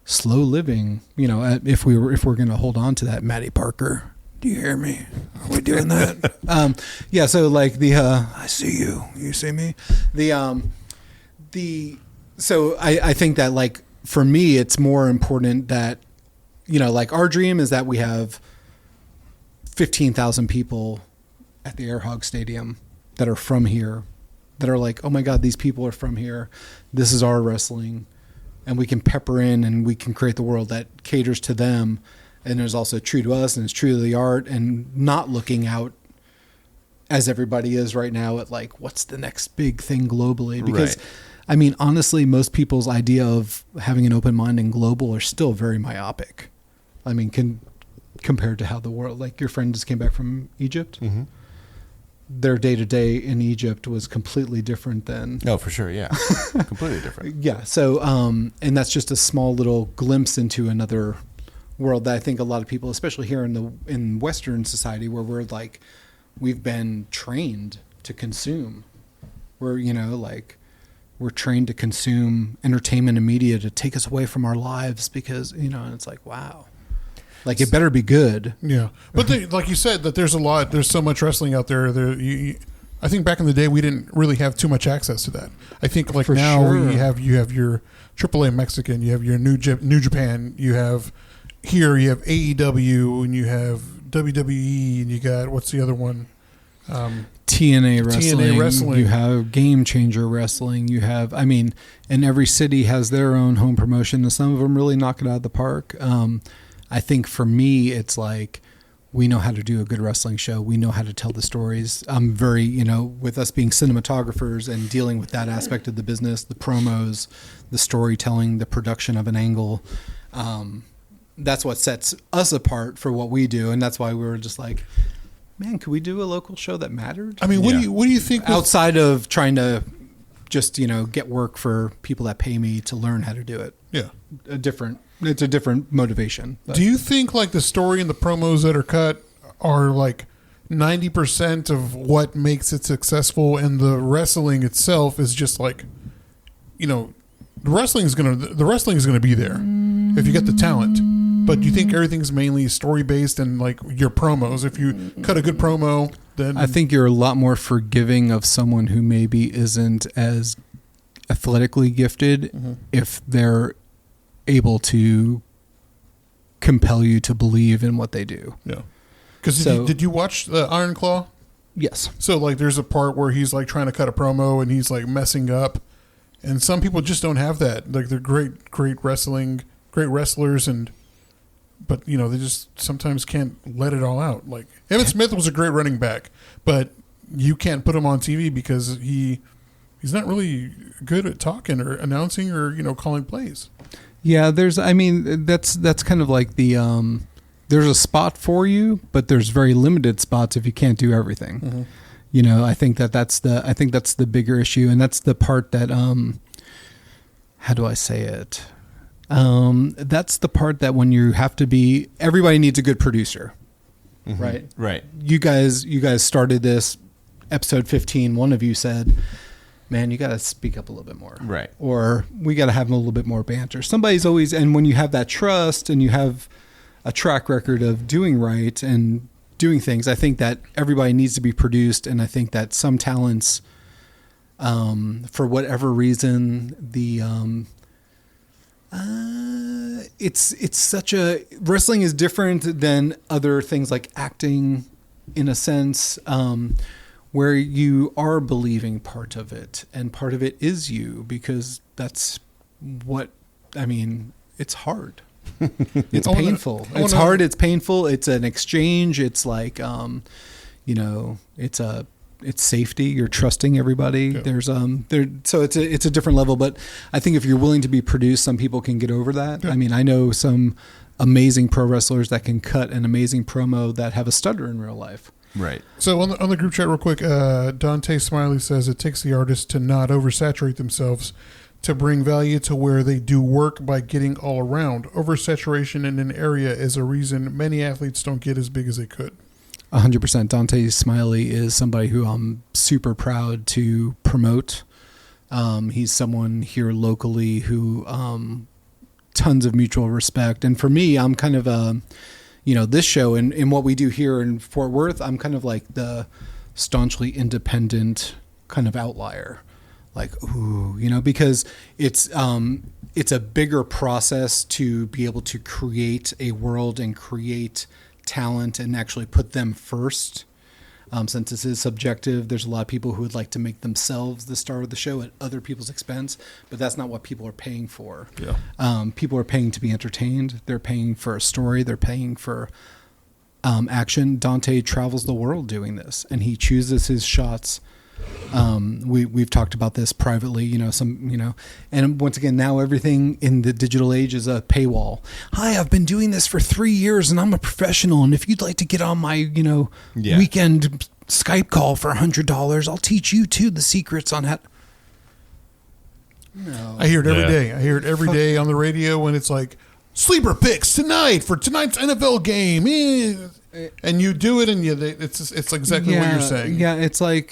slow living. If we're going to hold on to that, Maddie Parker, do you hear me? Are we doing that? So like I see you, you see me. So I think that, like, for me, it's more important that, like, our dream is that we have 15,000 people at the Air Hog Stadium that are from here, that are like, oh my God, these people are from here. This is our wrestling. And we can pepper in and we can create the world that caters to them. And is also true to us and it's true to the art, and not looking out as everybody is right now at, like, what's the next big thing globally? Because I mean, honestly, most people's idea of having an open mind and global are still very myopic. I mean, compared to how the world, like, your friend just came back from Egypt. Mm-hmm. Their day-to-day in Egypt was completely different than... No, for sure, yeah. Completely different. Yeah, so, and that's just a small little glimpse into another world that I think a lot of people, especially here in Western society, where we're like, we've been trained to consume. We're, we're trained to consume entertainment and media to take us away from our lives because, and it's like, wow. Like, it better be good. Yeah. But like you said, that there's so much wrestling out there. I think back in the day, we didn't really have too much access to that. I think, like, now you have your AAA Mexican, you have your New Japan, you have AEW, and you have WWE, and you got, what's the other one? TNA wrestling. You have Game Changer Wrestling. You have, and every city has their own home promotion, and some of them really knock it out of the park. I think for me, it's like, we know how to do a good wrestling show. We know how to tell the stories. I'm very, with us being cinematographers and dealing with that aspect of the business, the promos, the storytelling, the production of an angle. That's what sets us apart for what we do. And that's why we were just like, man, could we do a local show that mattered? I mean, what do you think? Outside of trying to just, get work for people that pay me to learn how to do it. Yeah. It's a different motivation. But. Do you think, like, the story and the promos that are cut are like 90% of what makes it successful, and the wrestling itself is just like, the wrestling is gonna be there if you get the talent. But do you think everything's mainly story based and, like, your promos? If you cut a good promo, then I think you're a lot more forgiving of someone who maybe isn't as athletically gifted if they're able to compel you to believe in what they do. Yeah. Because did you watch the Iron Claw? Yes. So, like, there's a part where he's, like, trying to cut a promo and he's, like, messing up, and some people just don't have that. Like, they're great wrestlers, but they just sometimes can't let it all out. Like, Emmitt Smith was a great running back, but you can't put him on TV because he's not really good at talking or announcing or calling plays. Yeah, that's kind of like the there's a spot for you, but there's very limited spots if you can't do everything. Mm-hmm. I think that's the bigger issue, and that's the part that how do I say it? That's the part that when you have to be, everybody needs a good producer, right? Right. You guys started this episode 15. One of you said, man, you got to speak up a little bit more. Right. Or we got to have a little bit more banter. Somebody's always, and when you have that trust and you have a track record of doing right and doing things, I think that everybody needs to be produced. And I think that some talents, for whatever reason, it's such a, wrestling is different than other things like acting in a sense, where you are believing part of it, and part of it is you, because that's what, it's hard. It's painful. It's hard. It's painful. It's an exchange. It's like, it's safety. You're trusting everybody. Yeah. So it's a different level, but I think if you're willing to be produced, some people can get over that. Yeah. I know some amazing pro wrestlers that can cut an amazing promo that have a stutter in real life. Right. So on the group chat real quick, Dante Smiley says it takes the artist to not oversaturate themselves to bring value to where they do work by getting all around. Oversaturation in an area is a reason many athletes don't get as big as they could. 100%. Dante Smiley is somebody who I'm super proud to promote. He's someone here locally who tons of mutual respect. And for me, I'm kind of this show and what we do here in Fort Worth, I'm kind of like the staunchly independent kind of outlier. Like, because it's a bigger process to be able to create a world and create talent and actually put them first. Since this is subjective, there's a lot of people who would like to make themselves the star of the show at other people's expense, but that's not what people are paying for. Yeah. People are paying to be entertained. They're paying for a story. They're paying for action. Dante travels the world doing this, and he chooses his shots. We've talked about this privately, and once again, now everything in the digital age is a paywall. Hi, I've been doing this for 3 years and I'm a professional. And if you'd like to get on my, weekend Skype call for $100, I'll teach you too the secrets on how. No. I hear it every day. I hear it every day on the radio when it's like sleeper picks tonight for tonight's NFL game. And you do it, and it's exactly what you're saying. Yeah, it's like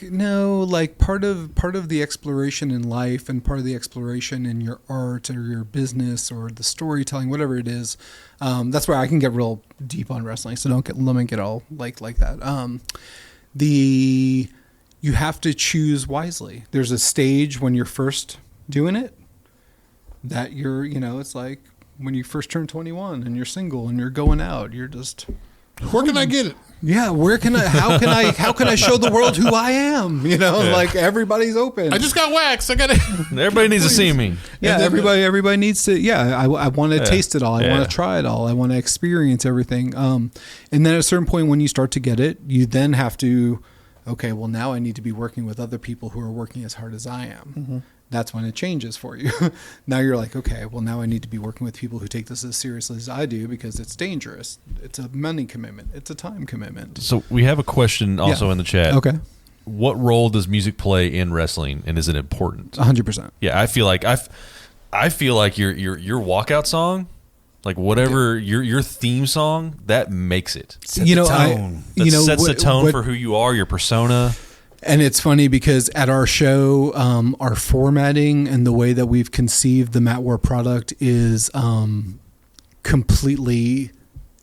part of the exploration in life and part of the exploration in your art or your business or the storytelling, whatever it is. That's where I can get real deep on wrestling. So let me get all like that. You have to choose wisely. There's a stage when you're first doing it that you're, it's like when you first turn 21 and you're single and you're going out, you're just. Where can I get it? Yeah, how can I show the world who I am? Like everybody's open. I just got waxed. I got it. Everybody needs to see me. Yeah, everybody needs to. Yeah, I want to taste it all. I want to try it all. I want to experience everything. And then at a certain point, when you start to get it, you then have to. Okay, well now I need to be working with other people who are working as hard as I am. Mm-hmm. That's when it changes for you. Now you're like, okay, well now I need to be working with people who take this as seriously as I do because it's dangerous. It's a money commitment. It's a time commitment. So we have a question also in the chat. Okay. What role does music play in wrestling, and is it important? 100%. Yeah, I feel like your walkout song, like whatever your theme song, that makes it. Sets the tone. That sets the tone for who you are, your persona. And it's funny because at our show, our formatting and the way that we've conceived the Matt War product is completely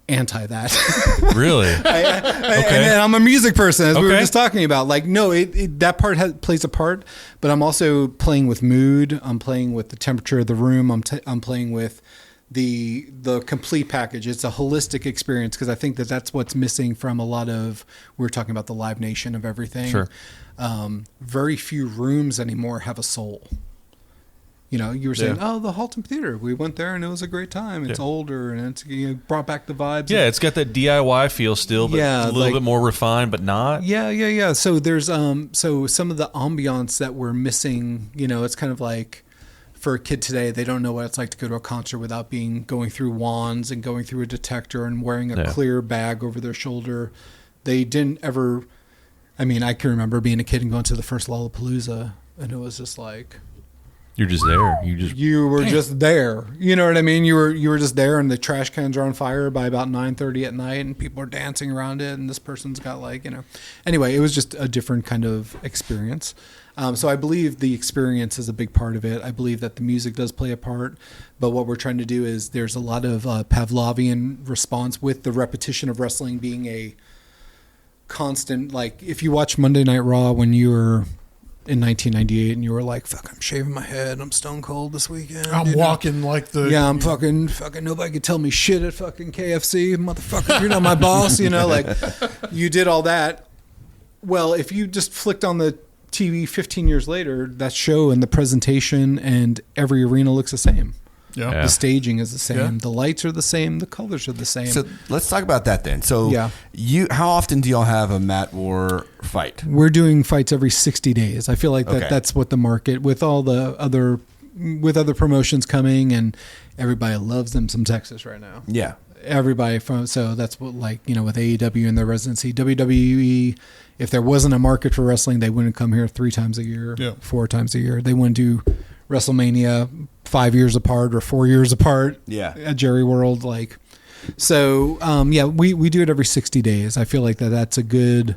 anti that. Really? Okay. And I'm a music person, as we were just talking about. Like, no, that part plays a part, but I'm also playing with mood. I'm playing with the temperature of the room. I'm playing with the complete package. It's a holistic experience because I think that's what's missing from a lot of, we were talking about the Live Nation of everything. Sure. Very few rooms anymore have a soul. You were saying, the Halton Theater. We went there and it was a great time. It's older and it's brought back the vibes. Yeah, it's got that DIY feel still, but a little bit more refined, but not. Yeah. So there's so some of the ambiance that we're missing. It's kind of like, for a kid today, they don't know what it's like to go to a concert without going through wands and going through a detector and wearing a clear bag over their shoulder. They didn't ever. I mean, I can remember being a kid and going to the first Lollapalooza, and it was just like. You're just there. You were just there. You know what I mean? You were just there, and the trash cans are on fire by about 9:30 at night, and people are dancing around it, and this person's got Anyway, it was just a different kind of experience. So I believe the experience is a big part of it. I believe that the music does play a part, but what we're trying to do is there's a lot of Pavlovian response with the repetition of wrestling being a constant. Like if you watch Monday Night Raw when you were in 1998 and you were like, fuck, I'm shaving my head, I'm stone cold this weekend. I'm walking like the... Yeah, I'm fucking, nobody could tell me shit at fucking KFC, motherfucker, you're not my boss, like you did all that. Well, if you just flicked on the TV 15 years later, that show and the presentation and every arena looks the same. Yeah. The staging is the same. Yeah. The lights are the same. The colors are the same. So let's talk about that then. So how often do y'all have a Matt War fight? We're doing fights every 60 days. I feel like that's what the market, with all the other promotions coming, and everybody loves them some Texas right now. Yeah. Everybody so that's what, with AEW and their residency, WWE, if there wasn't a market for wrestling, they wouldn't come here 3 times a year, 4 times a year. They wouldn't do WrestleMania 5 years apart or 4 years apart at Jerry World. So, we do it every 60 days. I feel like that's a good,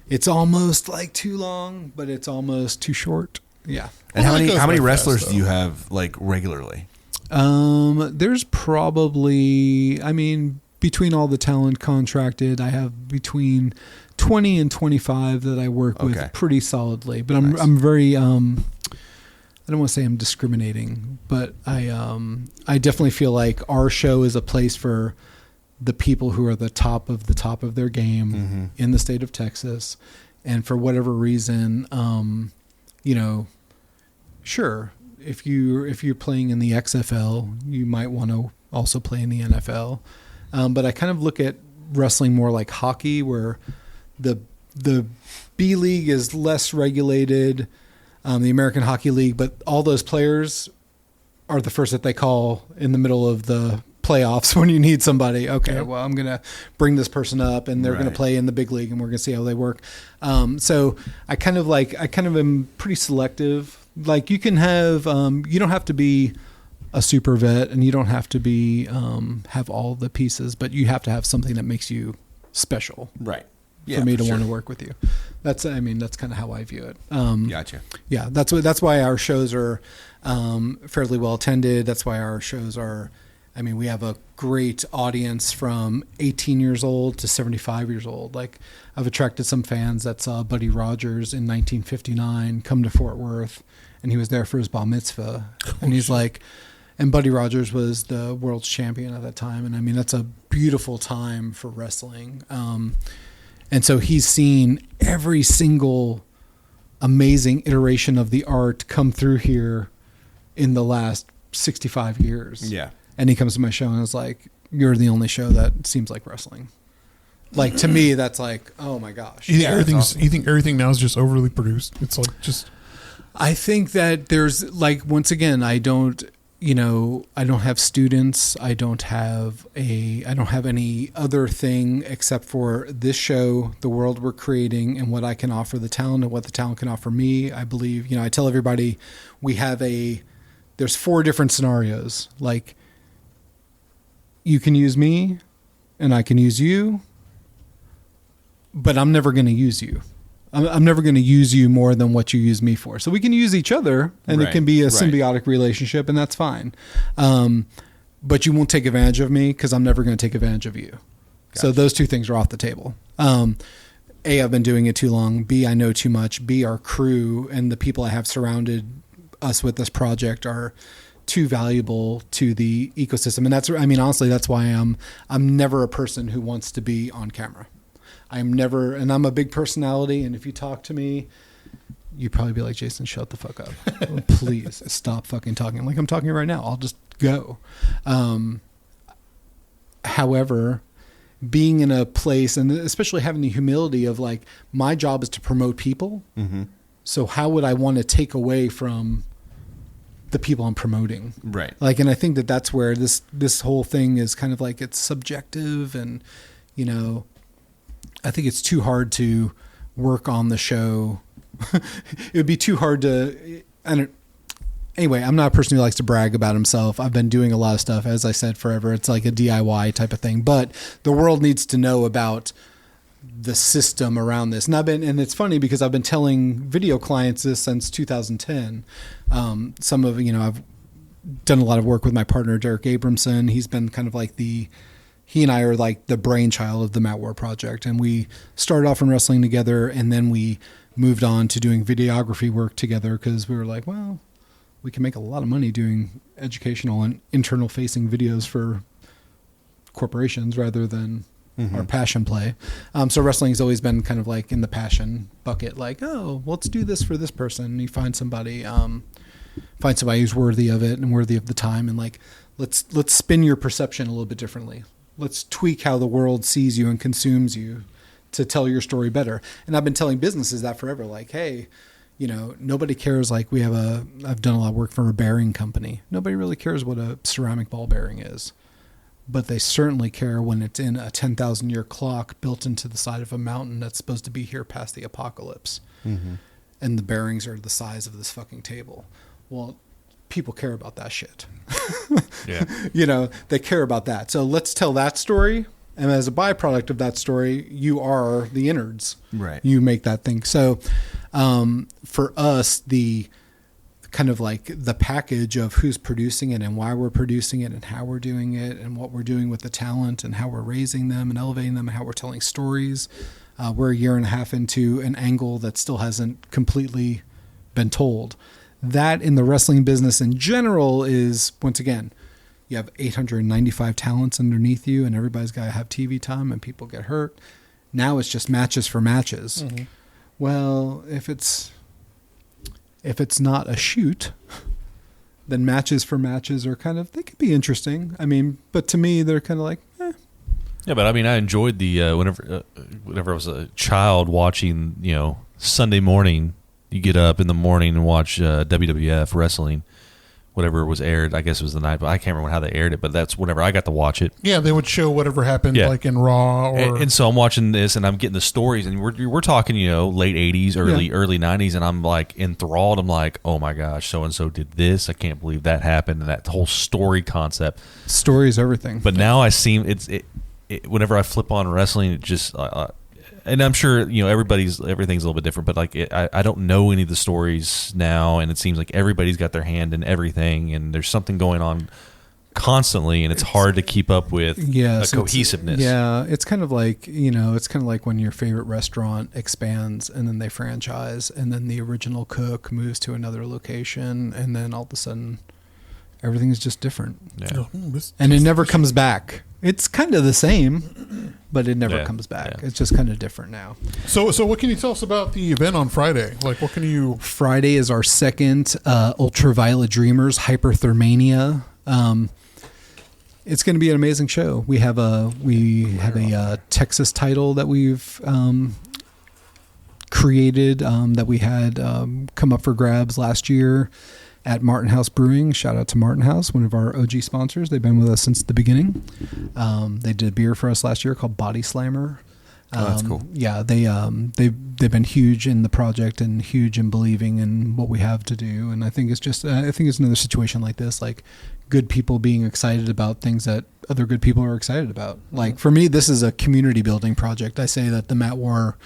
it's almost like too long, but it's almost too short. Yeah. And Well, how many wrestlers fast, do you have like regularly? There's probably, between all the talent contracted, I have between 20 and 25 that I work with pretty solidly. But I'm very, I don't want to say I'm discriminating, but I definitely feel like our show is a place for the people who are the top of their game in the state of Texas. And for whatever reason, sure, if you're playing in the XFL, you might want to also play in the NFL. But I kind of look at wrestling more like hockey, where the B League is less regulated, the American Hockey League, but all those players are the first that they call in the middle of the playoffs when you need somebody. Okay, well, I'm going to bring this person up, and they're going to play in the big league, and we're going to see how they work. So I kind of am pretty selective. Like you can have, you don't have to be a super vet, and you don't have to be have all the pieces, but you have to have something that makes you special, Right. for me to want to work with you. That's kind of how I view it. Gotcha. Yeah, that's why our shows are fairly well attended. That's why our shows are. We have a great audience from 18 years old to 75 years old. Like I've attracted some fans that saw Buddy Rogers in 1959 come to Fort Worth, and he was there for his bar mitzvah, and he's like. And Buddy Rogers was the world's champion at that time. And that's a beautiful time for wrestling. And so he's seen every single amazing iteration of the art come through here in the last 65 years. Yeah. And he comes to my show and is like, you're the only show that seems like wrestling. Like to me, that's like, oh my gosh. You think everything now is just overly produced? It's like just. I think that there's like, once again, I don't have students. I don't have any other thing except for this show, the world we're creating, and what I can offer the talent and what the talent can offer me. I believe, I tell everybody there's 4 different scenarios. Like you can use me and I can use you, but I'm never going to use you. I'm never going to use you more than what you use me for. So we can use each other, and it can be a symbiotic relationship, and that's fine. But you won't take advantage of me because I'm never going to take advantage of you. Gotcha. So those 2 things are off the table. A, I've been doing it too long. B, I know too much. B, our crew and the people I have surrounded us with this project are too valuable to the ecosystem. And that's, honestly, that's why I'm never a person who wants to be on camera. I'm a big personality, and if you talk to me, you'd probably be like, Jason, shut the fuck up. Please stop fucking talking like I'm talking right now. I'll just go. However, being in a place, and especially having the humility of like, my job is to promote people. Mm-hmm. So how would I want to take away from the people I'm promoting? Right. Like, and I think that's where this whole thing is kind of like, it's subjective, and, I think it's too hard to work on the show. It would be too hard to, anyway, I'm not a person who likes to brag about himself. I've been doing a lot of stuff, as I said, forever. It's like a DIY type of thing, but the world needs to know about the system around this. And it's funny because I've been telling video clients this since 2010. I've done a lot of work with my partner, Derek Abramson. He's been kind of like he and I are like the brainchild of the Matt War Project. And we started off in wrestling together, and then we moved on to doing videography work together because we were like, well, we can make a lot of money doing educational and internal facing videos for corporations rather than our passion play. So wrestling has always been kind of like in the passion bucket, like, oh, let's do this for this person. And you find somebody who's worthy of it and worthy of the time. And like, let's spin your perception a little bit differently. Let's tweak how the world sees you and consumes you to tell your story better. And I've been telling businesses that forever, like, hey, nobody cares. Like I've done a lot of work for a bearing company. Nobody really cares what a ceramic ball bearing is, but they certainly care when it's in a 10,000 year clock built into the side of a mountain that's supposed to be here past the apocalypse. Mm-hmm. And the bearings are the size of this fucking table. Well, people care about that shit. Yeah. You know, they care about that. So let's tell that story. And as a byproduct of that story, you are the innards. Right. You make that thing. So for us, the kind of like the package of who's producing it and why we're producing it and how we're doing it and what we're doing with the talent and how we're raising them and elevating them and how we're telling stories. We're a year and a half into an angle that still hasn't completely been told. That in the wrestling business in general is, once again, you have 895 talents underneath you and everybody's got to have TV time and people get hurt. Now it's just matches for matches. Mm-hmm. Well, if it's not a shoot, then matches for matches are kind of, they could be interesting. I mean, but to me, they're kind of like, eh. Yeah, but I mean, I enjoyed the whenever I was a child watching, Sunday morning, you get up in the morning and watch WWF wrestling, whatever was aired. I guess it was the night, but I can't remember how they aired it, but that's whenever I got to watch it. Yeah, they would show whatever happened like in Raw. And so I'm watching this and I'm getting the stories, and we're talking, late 80s, early 90s, and I'm like enthralled. I'm like, oh my gosh, so-and-so did this. I can't believe that happened, and that whole story concept. Story is everything. But now I seem, whenever I flip on wrestling, it just... and I'm sure everything's a little bit different, but like I don't know any of the stories now, and it seems like everybody's got their hand in everything, and there's something going on constantly, and it's hard to keep up with a cohesiveness. It's kind of like when your favorite restaurant expands and then they franchise, and then the original cook moves to another location, and then all of a sudden everything is just different. Yeah. And it never comes back. It's kind of the same, but it never comes back. Yeah. It's just kind of different now. So what can you tell us about the event on Friday? Like, what can you... Friday is our second Ultraviolet Dreamers Hyperthermania. It's going to be an amazing show. We have a Texas title that we've created that we had come up for grabs last year at Martin House Brewing. Shout out to Martin House, one of our OG sponsors. They've been with us since the beginning. They did a beer for us last year called Body Slammer. That's cool. Yeah, they've been huge in the project and huge in believing in what we have to do. And I think it's another situation like this, like good people being excited about things that other good people are excited about. Like for me, this is a community building project. I say that the Mat War,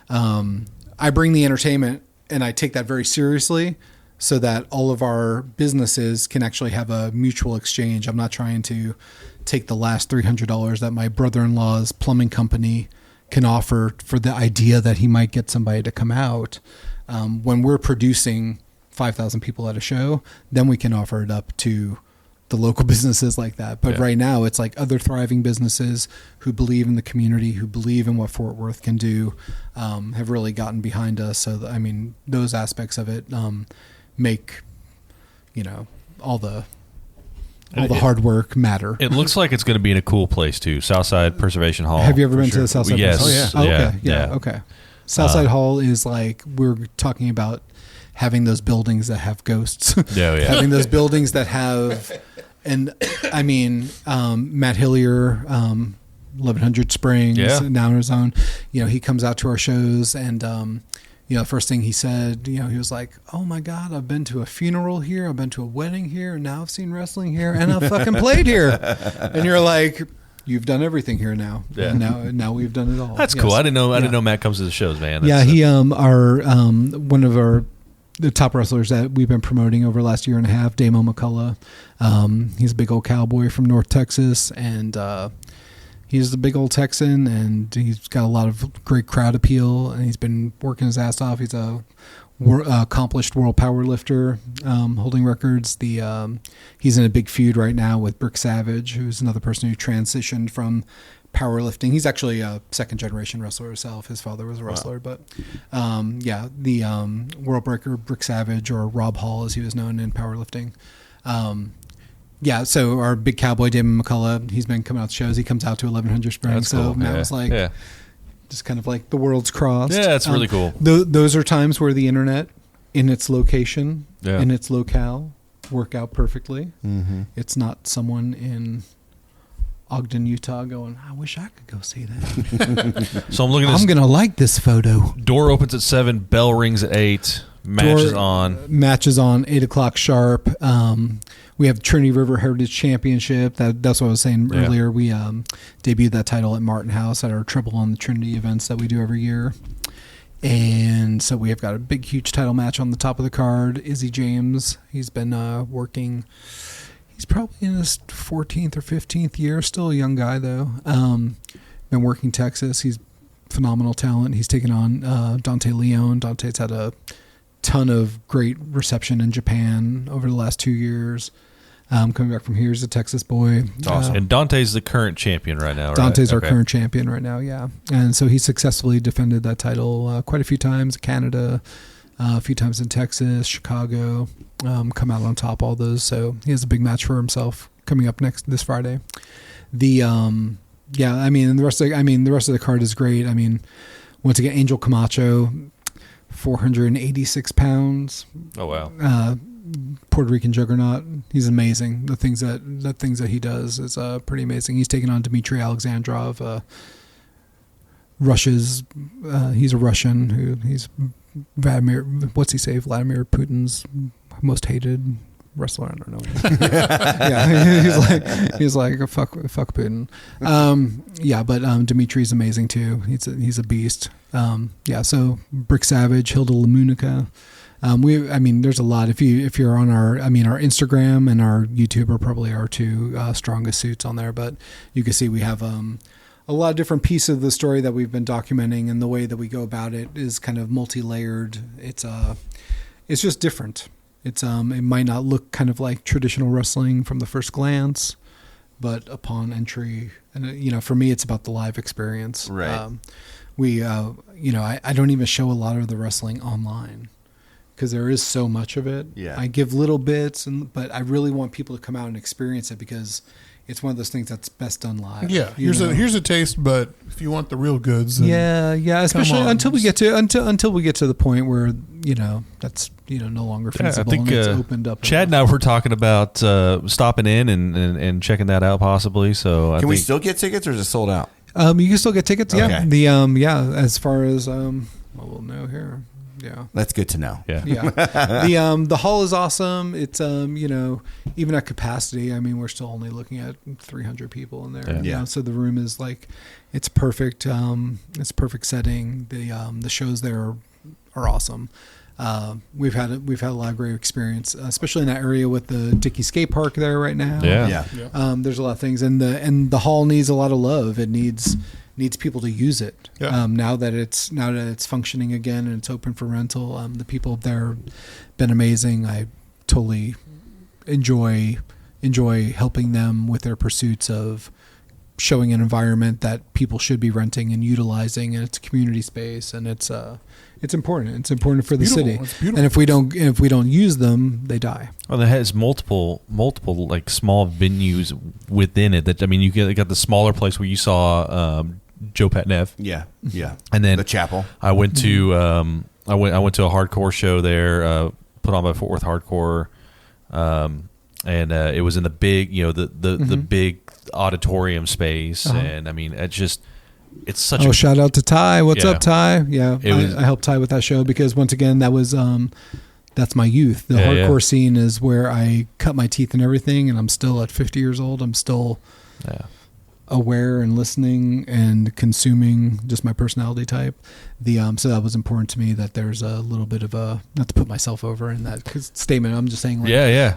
I bring the entertainment and I take that very seriously, so that all of our businesses can actually have a mutual exchange. I'm not trying to take the last $300 that my brother-in-law's plumbing company can offer for the idea that he might get somebody to come out. When we're producing 5,000 people at a show, then we can offer it up to the local businesses like that. But right now it's like other thriving businesses who believe in the community, who believe in what Fort Worth can do, have really gotten behind us. So, those aspects of it, make all the hard work matter. It looks like it's going to be in a cool place too. Southside Preservation Hall. Have you ever been to the Southside? Yes. Oh, yeah. Okay. Southside Hall is like, we're talking about having those buildings that have ghosts. Having those buildings that have, and Matt Hillier, 1100 Springs, now in his own, he comes out to our shows and, the first thing he said, he was like, oh my God, I've been to a funeral here. I've been to a wedding here. And now I've seen wrestling here and I've fucking played here. And you're like, you've done everything here now. Yeah. And now we've done it all. That's cool. I didn't know Matt comes to the shows, man. He, one of the top wrestlers that we've been promoting over the last year and a half, Damo McCullough. He's a big old cowboy from North Texas. And, he's the big old Texan, and he's got a lot of great crowd appeal, and he's been working his ass off. He's a accomplished world power lifter, holding records. He's in a big feud right now with Brick Savage, who's another person who transitioned from powerlifting. He's actually a second-generation wrestler himself. His father was a wrestler, but the world breaker Brick Savage, or Rob Hall as he was known in powerlifting. So our big cowboy, Damon McCullough, he's been coming out to shows. He comes out to 1100 Springs. That's so cool. Matt was like, just kind of like the world's crossed. Yeah, it's really cool. Those are times where the internet, in its location, in its locale, work out perfectly. Mm-hmm. It's not someone in Ogden, Utah going, I wish I could go see that. So I'm looking at this. I'm going to like this photo. Door opens at 7, bell rings at 8. Matches on. Matches on 8:00 sharp. We have Trinity River Heritage Championship. That's what I was saying earlier. We debuted that title at Martin House at our Triple on the Trinity events that we do every year. And so we have got a big, huge title match on the top of the card. Izzy James, he's been working. He's probably in his 14th or 15th year. Still a young guy, though. Been working Texas. He's phenomenal talent. He's taken on Dante Leone. Dante's had a ton of great reception in Japan over the last 2 years. Coming back from here, he's a Texas boy. That's awesome. And Dante's the current champion right now, right? Dante's our current champion right now, yeah. And so he successfully defended that title quite a few times in Canada, a few times in Texas, Chicago, come out on top all those. So he has a big match for himself coming up this Friday. And the rest of the card is great. I mean, once again, Angel Camacho, 486 pounds. Oh wow. Puerto Rican juggernaut. He's amazing. The things that he does is pretty amazing. He's taken on Dmitry Alexandrov, Russia's. He's a Russian he's Vladimir. What's he say? Vladimir Putin's most hated wrestler. I don't know. Yeah, he's like fuck Putin. But Dimitri's amazing too. He's a beast. So Brick Savage, Hilda Lamunica. There's a lot. If you're on our Instagram and our YouTube are probably our two strongest suits on there, but you can see we have a lot of different pieces of the story that we've been documenting, and the way that we go about it is kind of multi-layered. It's just different. It might not look kind of like traditional wrestling from the first glance, but upon entry, and for me, it's about the live experience. Right. I don't even show a lot of the wrestling online, because there is so much of it. Yeah. I give little bits, but I really want people to come out and experience it, because it's one of those things that's best done live. Yeah. Here's a taste, but if you want the real goods, then especially until we get to the point where that's no longer feasible. I think and it's opened up. Chad and I were talking about stopping in and checking that out possibly. So can we still get tickets, or is it sold out? You can still get tickets. Okay. Yeah. As far as we'll know here. Yeah, that's good to know. Yeah. The hall is awesome. It's even at capacity, we're still only looking at 300 people in there. Yeah. So the room is it's perfect. It's perfect setting. The shows there are awesome. We've had a lot of great experience, especially in that area with the Dickey Skate Park there right now. Yeah. There's a lot of things, and the hall needs a lot of love. It needs people to use it. Yeah. Now that it's functioning again and it's open for rental, the people there have been amazing. I totally enjoy helping them with their pursuits of showing an environment that people should be renting and utilizing, and it's a community space, and it's important. It's important for the city. And if we don't use them, they die. Well, it has multiple like small venues within it. That you got the smaller place where you saw Joe Patnev. Yeah. And then the chapel. I went to I went to a hardcore show there, put on by Fort Worth Hardcore, and it was in the big the big auditorium space, and it's such a shout out to Ty. What's Yeah. up, Ty? Yeah, I helped Ty with that show, because once again, that was that's my youth. The hardcore scene is where I cut my teeth and everything, and I'm still at 50 years old. I'm still aware and listening and consuming, just my personality type. So that was important to me, that there's a little bit of a, not to put myself over in that statement, I'm just saying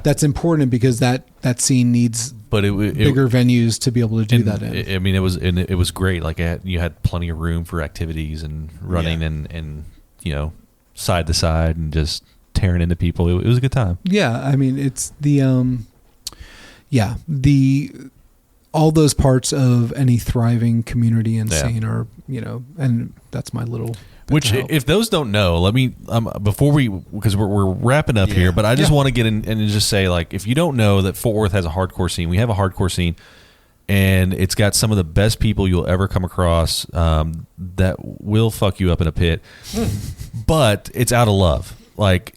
that's important, because that scene needs bigger venues to be able to do that in. It was great. Like you had plenty of room for activities and running and side to side and just tearing into people. It was a good time. Yeah, it's all those parts of any thriving community and scene are, and that's my little. Which, if those don't know, let me before because we're wrapping up here, but I just want to get in and just say, like, if you don't know that Fort Worth has a hardcore scene, we have a hardcore scene, and it's got some of the best people you'll ever come across that will fuck you up in a pit, but it's out of love.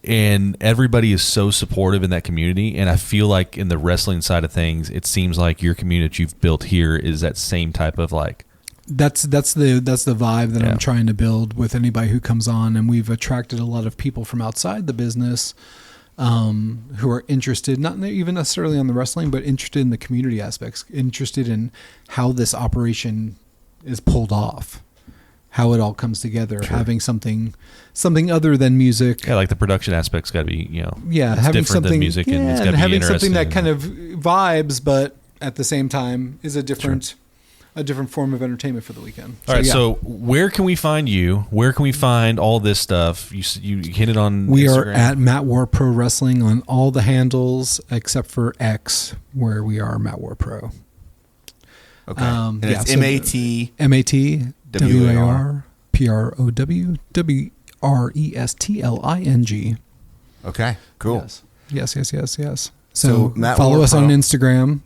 And everybody is so supportive in that community. And I feel like in the wrestling side of things, it seems like your community that you've built here is that same type of that's the vibe that I'm trying to build with anybody who comes on, and we've attracted a lot of people from outside the business who are interested, not even necessarily on the wrestling, but interested in the community aspects, interested in how this operation is pulled off, how it all comes together, having something other than music. Yeah, like the production aspect's got to be, it's having different something than music, and it's got to be having something interesting. that kind of vibes, but at the same time is a different form of entertainment for the weekend. All right, so where can we find you? Where can we find all this stuff? You hit it on We Instagram. are at Matt War Pro Wrestling on all the handles except for X, where we are Matt War Pro. Okay. And it's M-A-T. M-A-T-W-A-R P-R-O-W-W-R-E-S-T-L-I-N-G. Okay, cool. Yes. So So Matt follow War us Pro. on Instagram.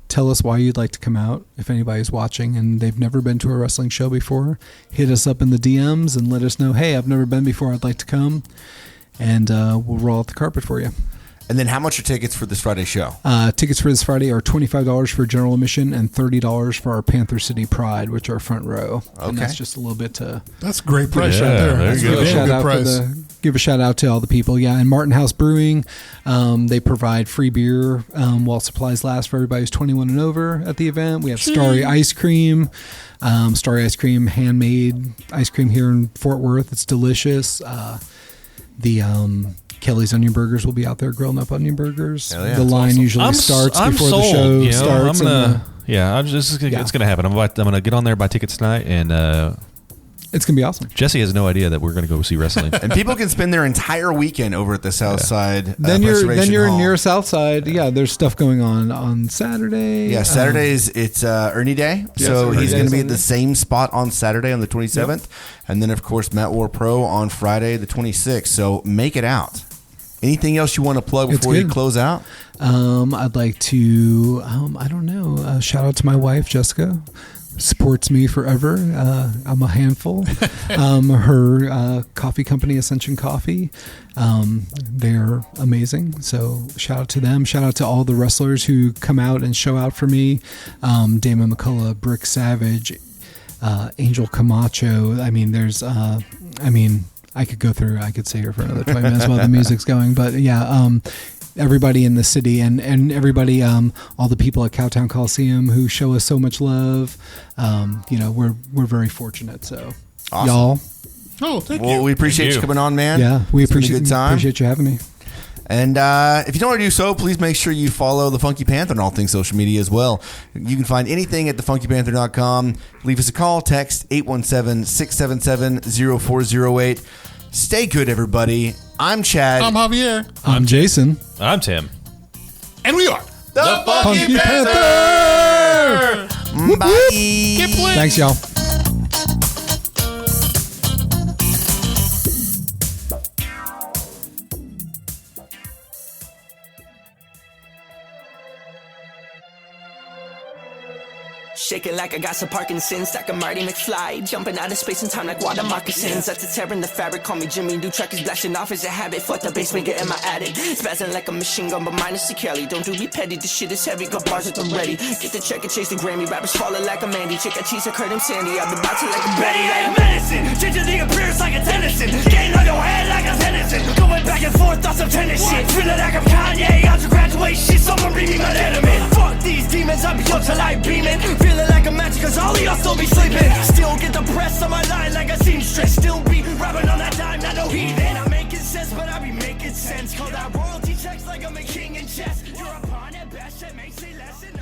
Tell us why you'd like to come out. If anybody's watching and they've never been to a wrestling show before, hit us up in the DMs and let us know, hey, I've never been before. I'd like to come. And we'll roll out the carpet for you. And then how much are tickets for this Friday show? Tickets for this Friday are $25 for general admission and $30 for our Panther City Pride, which are front row. Okay. And that's just a little bit to That's a great price Yeah, right there. there That's you go. a give a shout good out price. give a shout out to all the people. Yeah, and Martin House Brewing, they provide free beer while supplies last for everybody who's 21 and over at the event. We have Starry Ice Cream, handmade ice cream here in Fort Worth. It's delicious. Kelly's Onion Burgers will be out there grilling up onion burgers. Hell yeah, the that's line awesome. usually starts I'm before sold, the show you know? starts. It's gonna happen. I'm gonna get on there, buy tickets tonight, and It's gonna be awesome. Jesse has no idea that we're gonna go see wrestling. And people can spend their entire weekend over at the South Side. Then you're Hall. near South Side. Yeah, there's stuff going on Saturday. Yeah, Saturdays it's Ernie Day, so Ernie he's Day going to be is at the same spot on Saturday on the 27th, and then of course Matt War Pro on Friday the 26th. So make it out. Anything else you want to plug It's before you good. close out? I'd like to, I don't know, shout out to my wife, Jessica. Supports me forever. I'm a handful. Her coffee company, Ascension Coffee, they're amazing. So shout out to them. Shout out to all the wrestlers who come out and show out for me. Damon McCullough, Brick Savage, Angel Camacho. I mean, I could go through, I could stay here for another 20 minutes while the music's going. But yeah, everybody in the city and everybody, all the people at Cowtown Coliseum who show us so much love. We're very fortunate. So Awesome. y'all, Oh, thank Well, you. we appreciate Thank you you. coming on, man. yeah, we It's been a appreciate good time. Appreciate you having me. And if you don't already do so, please make sure you follow the Funky Panther on all things social media as well. You can find anything at thefunkypanther.com. Leave us a call, text 817-677-0408. Stay good, everybody. I'm Chad. I'm Javier. I'm Jason. I'm Tim. And we are. the Funky Panther. Bye. Thanks, y'all. Shaking like I got some Parkinson's, like a Marty McFly. Jumping out of space and time like water moccasins. That's a tear in the fabric, call me Jimmy. New track is blasting off as a habit. Fuck the basement, get in my attic. Spazzing like a machine gun, but mine is securely. Don't do me petty, this shit is heavy. Got bars at the ready. Get the check and chase the Grammy. Rappers falling like a Mandy. Chick, I cheese, I curd him Sandy. I've been bouncing like a Betty. Like medicine. Ginger the appearance like a Tennyson. Getting on your head like a Tennyson. Going back and forth on some tennis shit. Feeling like I'm Kanye. Out to graduate shit. Someone bring me my enemy. Fuck these demons, I'm young till I beaming. Feeling like a magic, cause all of y'all still be sleeping. Still get the press on my line like a seamstress. Still be rapping on that dime, not no heathen. I'm making sense, but I be making sense. Call that royalty checks like I'm a king in chess. You're a pawn at best, that makes it less than